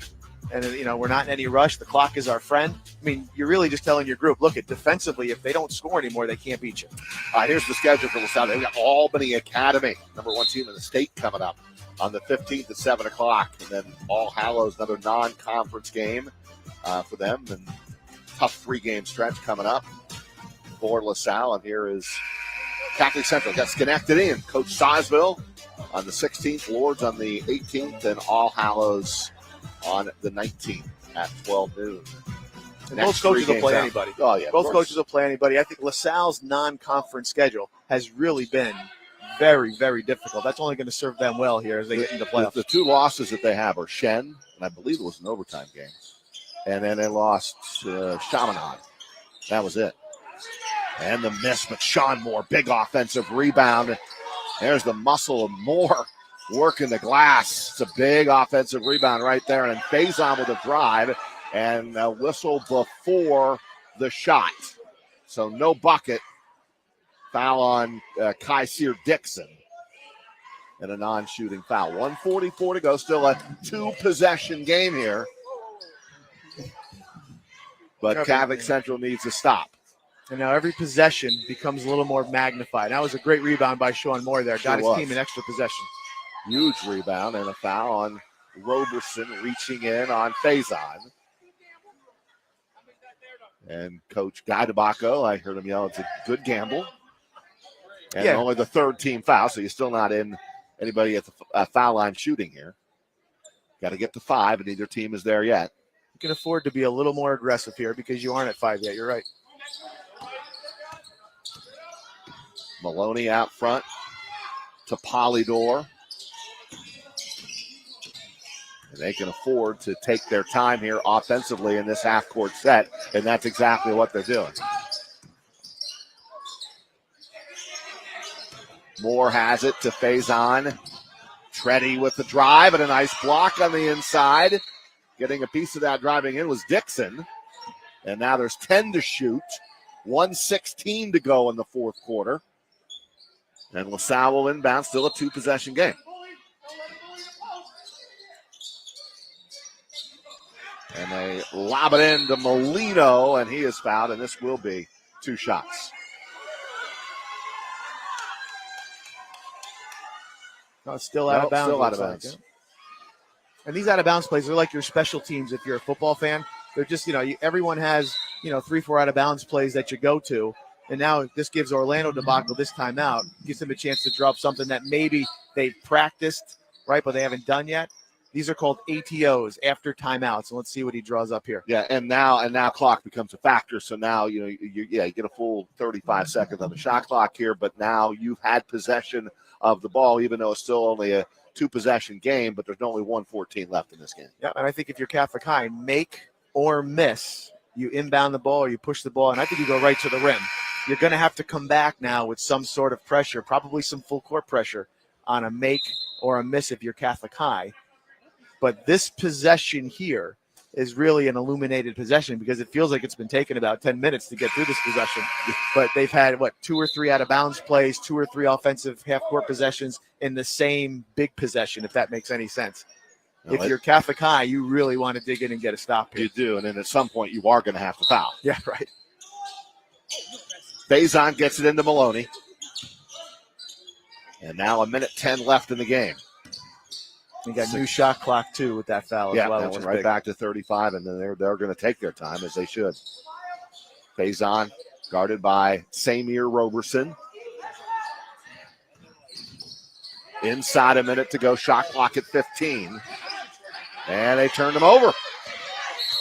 and we're not in any rush. The clock is our friend. I mean, you're really just telling your group, look, defensively, if they don't score anymore, they can't beat you. All right, here's the schedule for LaSalle. They've got Albany Academy, #1 team in the state, coming up on the 15th at 7 o'clock. And then All Hallows, another non-conference game for them. And tough 3-game stretch coming up for LaSalle. And here is Catholic Central. Got Schenectady and Coach Sizeville on the 16th, Lords on the 18th, and All Hallows on the 19th at 12 noon. And both coaches will play anybody. Oh, yeah. Both coaches will play anybody. I think LaSalle's non-conference schedule has really been very, very difficult. That's only going to serve them well here as they get into playoffs. The 2 losses that they have are Shen, and I believe it was an overtime game. And then they lost Chaminade. That was it. And the miss, but Sean Moore, big offensive rebound. There's the muscle of Moore working the glass. It's a big offensive rebound right there. And then Faison with a drive and a whistle before the shot. So no bucket. Foul on Kysir Dixon. And a non-shooting foul. 1:44 to go. Still a 2-possession game here. But Catholic Central needs to stop. And now every possession becomes a little more magnified. That was a great rebound by Sean Moore there. Got his team an extra possession. Huge rebound and a foul on Roberson reaching in on Faison. And Coach Guy DeBacco, I heard him yell, it's a good gamble. And only the 3rd team foul, so you're still not in anybody at the foul line shooting here. Got to get to 5, and neither team is there yet. You can afford to be a little more aggressive here because you aren't at 5 yet. You're right. Maloney out front to Polydor. And they can afford to take their time here offensively in this half-court set, and that's exactly what they're doing. Moore has it to Faison. Treddy with the drive and a nice block on the inside. Getting a piece of that driving in was Dixon. And now there's 10 to shoot. 1:16 to go in the 4th quarter. And LaSalle will inbound, still a 2-possession game. And they lob it in to Molino, and he is fouled, and this will be 2 shots. No, it's still out of bounds. Still out of bounds. Like, yeah. And these out-of-bounds plays are like your special teams if you're a football fan. They're just, everyone has, 3-4 out-of-bounds plays that you go to. And now this gives Orlando debacle this time out, gives them a chance to drop something that maybe they've practiced, right, but they haven't done yet. These are called ATOs, after timeouts. And let's see what he draws up here. Yeah, and now clock becomes a factor. So now, you get a full 35 seconds on the shot clock here, but now you've had possession of the ball, even though it's still only a 2-possession game, but there's only 1:14 left in this game. Yeah, and I think if you're Catholic High, make or miss, you inbound the ball or you push the ball, and I think you go right to the rim. You're going to have to come back now with some sort of pressure, probably some full court pressure on a make or a miss if you're Catholic High. But this possession here is really an illuminated possession because it feels like it's been taken about 10 minutes to get through this possession. But they've had, 2 or 3 out-of-bounds plays, 2 or 3 offensive half-court possessions in the same big possession, if that makes any sense. If you're Catholic High, you really want to dig in and get a stop here. You do, and then at some point you are going to have to foul. Yeah, right. Faison gets it into Maloney. And now 1:10 left in the game. You got new shot clock, too, with that foul as well. That one right back to 35, and then they're going to take their time, as they should. Faison guarded by Samir Roberson. Inside a minute to go, shot clock at 15. And they turned him over.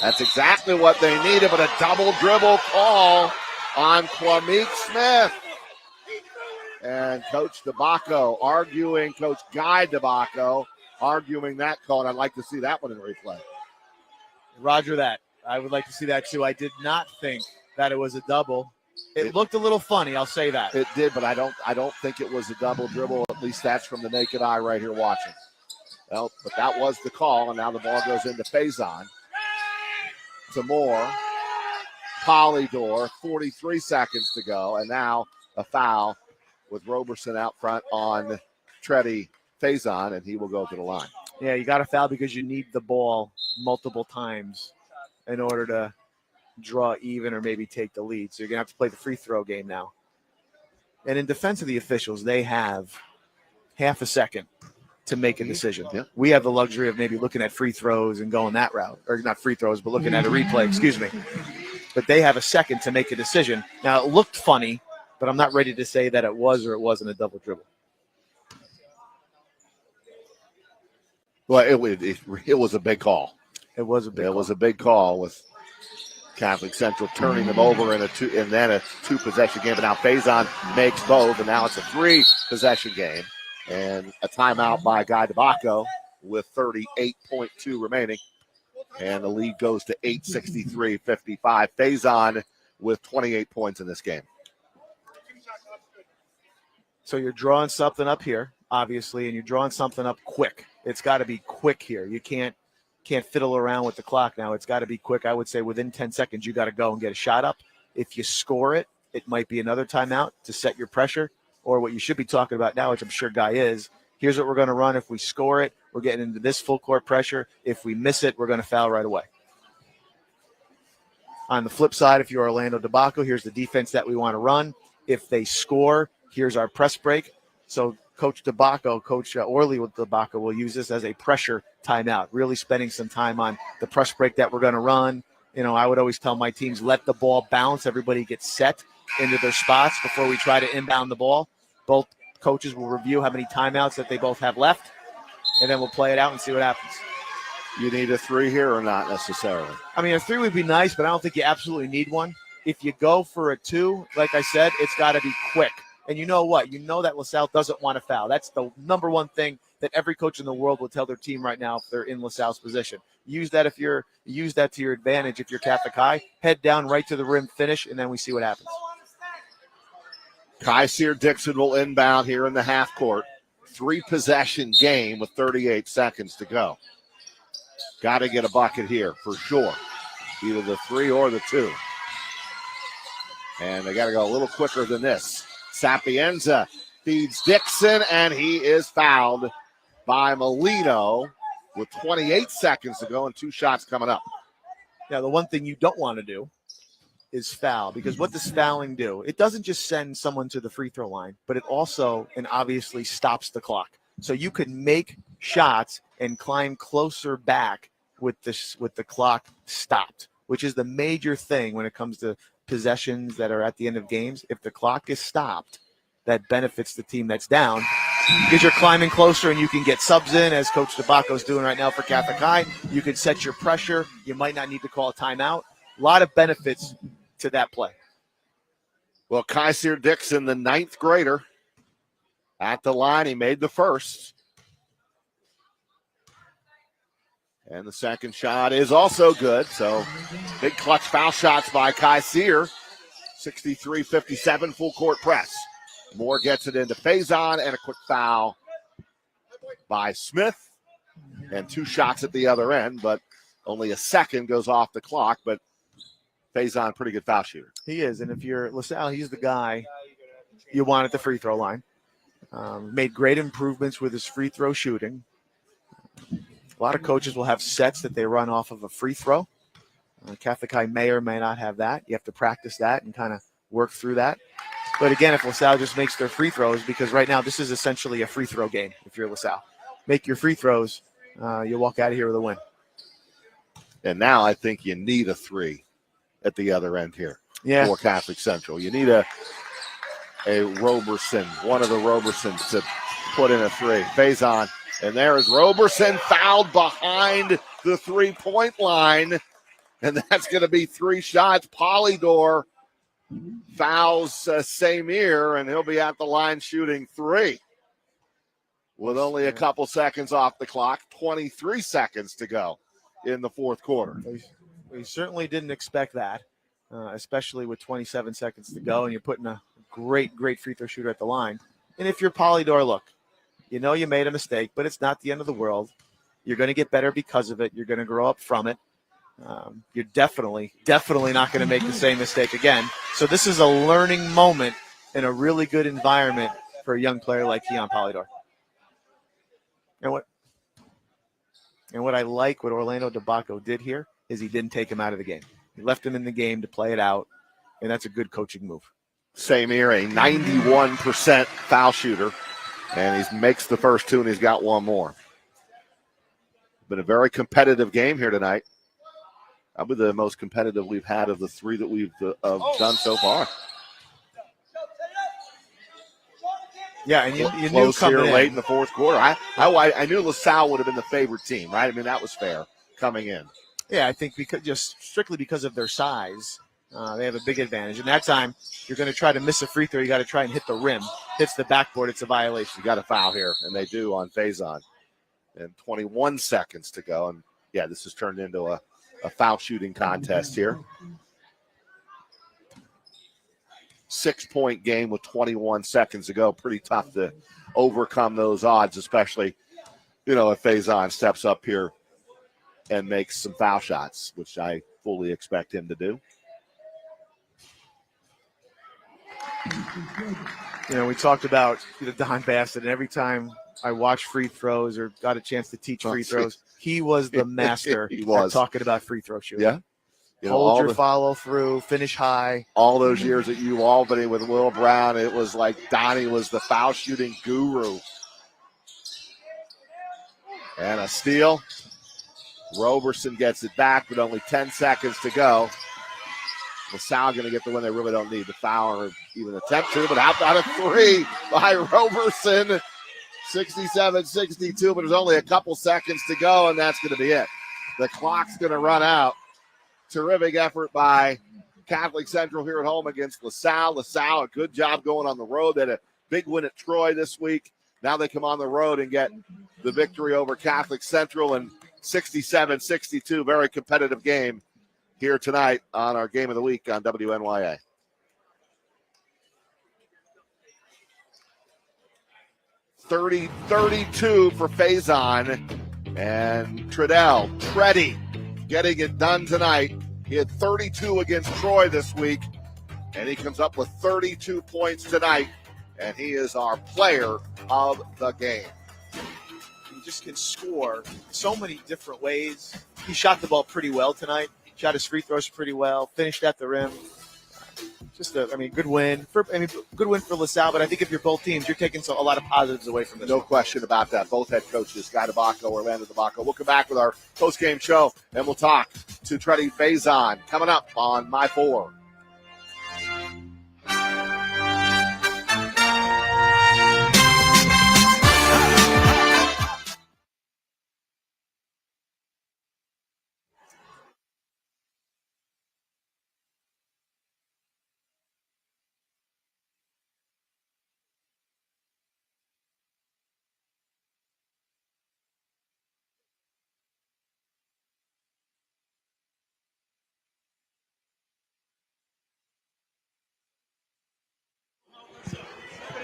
That's exactly what they needed, but a double dribble call on Kwame Smith. And Coach DeBacco arguing, Coach Guy DeBacco arguing that call, and I'd like to see that one in replay. Roger that. I would like to see that too. I did not think that it was a double. It looked a little funny, I'll say that. It did, but I don't think it was a double dribble. At least that's from the naked eye right here watching. Well, but that was the call, and now the ball goes into Faison. To Moore. Polydor, 43 seconds to go, and now a foul with Roberson out front on Treddy Faison, and he will go to the line. Yeah, you got to foul because you need the ball multiple times in order to draw even or maybe take the lead. So you're going to have to play the free throw game now. And in defense of the officials, they have half a second to make a decision. Yeah. We have the luxury of maybe looking at free throws and going that route. Or not free throws, but looking at a replay, excuse me. But they have a second to make a decision. Now, it looked funny, but I'm not ready to say that it was or it wasn't a double dribble. Well, it was a big call. It was a big call. It was a big call with Catholic Central turning them over in a two-possession game. But now Faison makes both, and now it's a three-possession game. And a timeout by Guy DeBacco with 38.2 remaining. And the lead goes to 8:63-55. Faison with 28 points in this game. So you're drawing something up here, obviously, and you're drawing something up quick. It's got to be quick here. You can't fiddle around with the clock now. It's got to be quick. I would say within 10 seconds, you got to go and get a shot up. If you score it, it might be another timeout to set your pressure, or what you should be talking about now, which I'm sure Guy is, here's what we're going to run. If we score it, we're getting into this full court pressure. If we miss it, we're going to foul right away. On the flip side, if you're Orlando DeBacco, here's the defense that we want to run. If they score, here's our press break. So Coach Orly with DeBacco will use this as a pressure timeout, really spending some time on the press break that we're going to run. You know, I would always tell my teams, let the ball bounce. Everybody gets set into their spots before we try to inbound the ball. Both coaches will review how many timeouts that they both have left, and then we'll play it out and see what happens. You need a three here or not necessarily? I mean, a three would be nice, but I don't think you absolutely need one. If you go for a two, like I said, it's got to be quick. And you know what? You know that LaSalle doesn't want to foul. That's the number one thing that every coach in the world will tell their team right now if they're in LaSalle's position. Use that to your advantage if you're Catholic High. Head down right to the rim, finish, and then we see what happens. Kaiser Dixon will inbound here in the half court. Three-possession game with 38 seconds to go. Got to get a bucket here for sure. Either the three or the two. And they got to go a little quicker than this. Sapienza feeds Dixon, and he is fouled by Molino with 28 seconds to go and two shots coming up. Now, the one thing you don't want to do is foul, because what does fouling do? It doesn't just send someone to the free throw line, but it also and obviously stops the clock. So you can make shots and climb closer back with the clock stopped, which is the major thing when it comes to possessions that are at the end of games. If the clock is stopped, that benefits the team that's down because you're climbing closer and you can get subs in, as Coach DeBacco is doing right now for Catholic High. You can set your pressure. You might not need to call a timeout. A lot of benefits to that play. Well, Kaiser Dixon, the ninth grader, at the line. He made the first. And the second shot is also good. So big clutch foul shots by Kaiser. 63-57 full court press. Moore gets it into Faison, and a quick foul by Smith. And two shots at the other end, but only a second goes off the clock. But Faison, pretty good foul shooter. He is. And if you're LaSalle, he's the guy you want at the free throw line. Made great improvements with his free throw shooting. A lot of coaches will have sets that they run off of a free throw. Catholic High may or may not have that. You have to practice that and kind of work through that. But again, if LaSalle just makes their free throws, because right now this is essentially a free throw game if you're LaSalle. Make your free throws, you'll walk out of here with a win. And now I think you need a three at the other end here for Catholic Central. You need a Roberson, one of the Robersons to put in a three. Faison. And there is Roberson fouled behind the three-point line. And that's going to be three shots. Polydor fouls Samir, and he'll be at the line shooting three. With only a couple seconds off the clock, 23 seconds to go in the fourth quarter. We certainly didn't expect that, especially with 27 seconds to go, and you're putting a great free throw shooter at the line. And if you're Polydor, look, you know you made a mistake, but it's not the end of the world. You're going to get better because of it. You're going to grow up from it. You're definitely not going to make the same mistake again. So this is a learning moment in a really good environment for a young player like Keon Polydor. And And what I like what Orlando DeBacco did here is he didn't take him out of the game. He left him in the game to play it out, and that's a good coaching move. Same here, a 91% foul shooter, and he makes the first two, and he's got one more. Been a very competitive game here tonight. Probably the most competitive we've had of the three that we've done so far. Yeah, and you knew close coming here late in. in the fourth quarter. I knew LaSalle would have been the favorite team, right? I mean, that was fair coming in. Yeah, I think just strictly because of their size, they have a big advantage. And that time, you're going to try to miss a free throw. You got to try and hit the rim. Hits the backboard, it's a violation. You got a foul here, and they do on Faison. And 21 seconds to go. And, yeah, this has turned into a foul shooting contest here. 6-point game with 21 seconds to go. Pretty tough to overcome those odds, especially, if Faison steps up here and makes some foul shots, which I fully expect him to do. We talked about Don Bassett, and every time I watched free throws or got a chance to teach free throws, he was the master at talking about free throw shooting. Yeah. Hold your follow through, finish high. All those years at Albany with Will Brown, it was like Donnie was the foul shooting guru. And a steal. Roberson gets it back, but only 10 seconds to go. LaSalle going to get the win. They really don't need the foul or even attempt to, but out of three by Roberson. 67-62, but there's only a couple seconds to go, and that's going to be it. The clock's going to run out. Terrific effort by Catholic Central here at home against LaSalle. LaSalle, a good job going on the road. They had a big win at Troy this week. Now they come on the road and get the victory over Catholic Central, and 67-62, very competitive game here tonight on our Game of the Week on WNYA. .32 for Faison, and Treddy getting it done tonight. He had 32 against Troy this week, and he comes up with 32 points tonight, and he is our player of the game. He just can score so many different ways. He shot the ball pretty well tonight. Shot his free throws pretty well. Finished at the rim. Just good win. Good win for LaSalle, but I think if you're both teams, you're taking a lot of positives away from this. No question about that. Both head coaches, Guy DeBacco, Orlando DeBacco. We'll come back with our post-game show, and we'll talk to Treddy Faison coming up on My 4.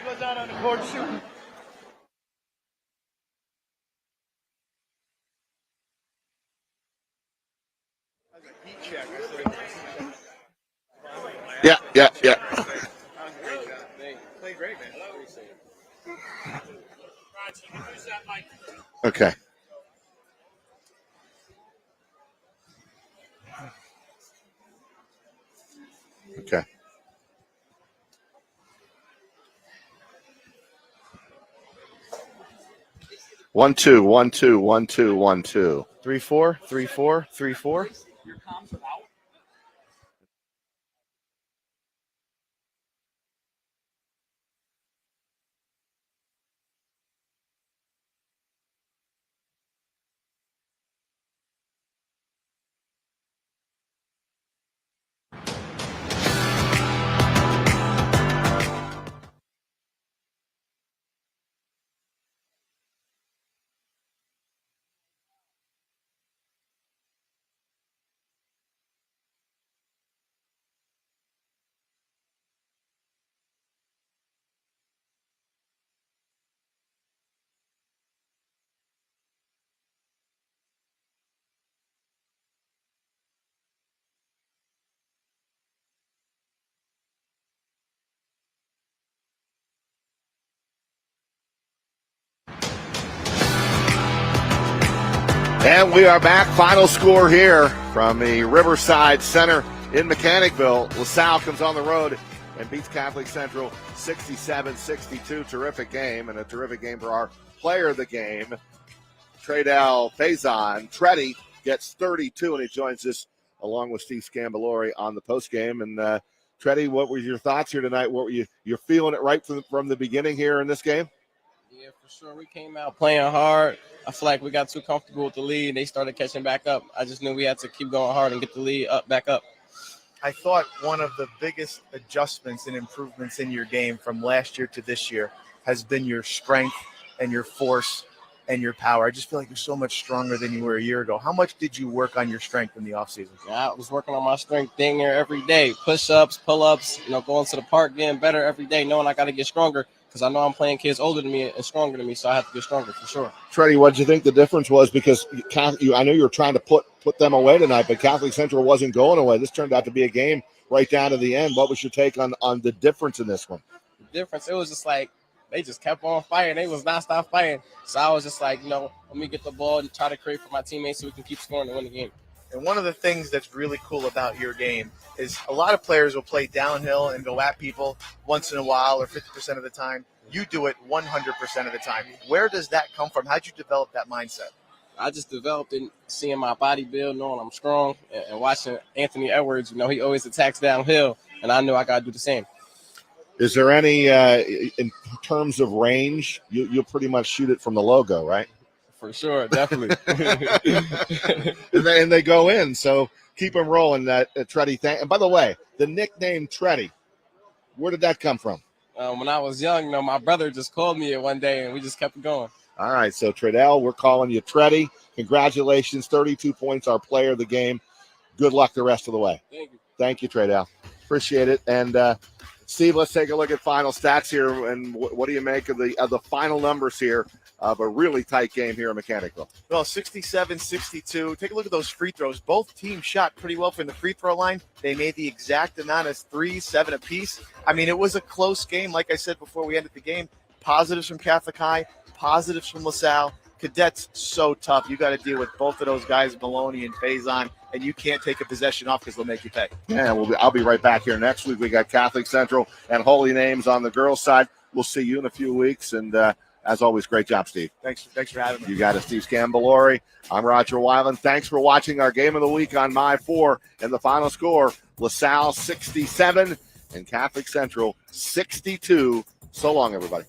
Goes out on the court shooting. Yeah. Played great, man. Okay. Okay. One, two. 3-4, 3-4, 3-4. And we are back. Final score here from the Riverside Center in Mechanicville. LaSalle comes on the road and beats Catholic Central 67-62. Terrific game, and a terrific game for our player of the game, Tradell Faison. Treddy gets 32, and he joins us along with Steve Scambolori on the postgame. And Treddy, what were your thoughts here tonight? What were you're feeling it right from the beginning here in this game? Yeah, for sure. We came out playing hard. I feel like we got too comfortable with the lead, and they started catching back up. I just knew we had to keep going hard and get the lead back up. I thought one of the biggest adjustments and improvements in your game from last year to this year has been your strength and your force and your power. I just feel like you're so much stronger than you were a year ago. How much did you work on your strength in the offseason? Yeah, I was working on my strength dang near every day. Push-ups, pull-ups, going to the park, getting better every day, knowing I got to get stronger because I know I'm playing kids older than me and stronger than me, so I have to get stronger for sure. Treddy, what did you think the difference was? Because I know you were trying to put them away tonight, but Catholic Central wasn't going away. This turned out to be a game right down to the end. What was your take on the difference in this one? The difference, it was just like they just kept on fighting. They was not stop fighting. So I was just like, let me get the ball and try to create for my teammates so we can keep scoring and win the game. And one of the things that's really cool about your game is a lot of players will play downhill and go at people once in a while or 50% of the time. You do it 100% of the time. Where does that come from? How'd you develop that mindset? I just developed it seeing my body build, knowing I'm strong, and watching Anthony Edwards. He always attacks downhill, and I knew I got to do the same. Is there any, in terms of range, you'll pretty much shoot it from the logo, right? For sure, definitely. and they go in, so keep them rolling, Treddy. And by the way, the nickname Treddy, where did that come from? When I was young, my brother just called me it one day, and we just kept it going. All right, so Tredell, we're calling you Treddy. Congratulations, 32 points, our player of the game. Good luck the rest of the way. Thank you, Tredell. Appreciate it. And Steve, let's take a look at final stats here. And what do you make of the final numbers here of a really tight game here in Mechanicville? Well, 67-62. Take a look at those free throws. Both teams shot pretty well from the free throw line. They made the exact amount as 3, 7 apiece. I mean, it was a close game. Like I said before we ended the game, positives from Catholic High, positives from LaSalle. Cadets, so tough. You got to deal with both of those guys, Maloney and Faison, and you can't take a possession off because they'll make you pay. Yeah, I'll be right back here next week. We got Catholic Central and Holy Names on the girls' side. We'll see you in a few weeks. And as always, great job, Steve. Thanks for having me. You got it, Steve Scambolori. I'm Roger Weiland. Thanks for watching our Game of the Week on My 4. And the final score, LaSalle 67 and Catholic Central 62. So long, everybody.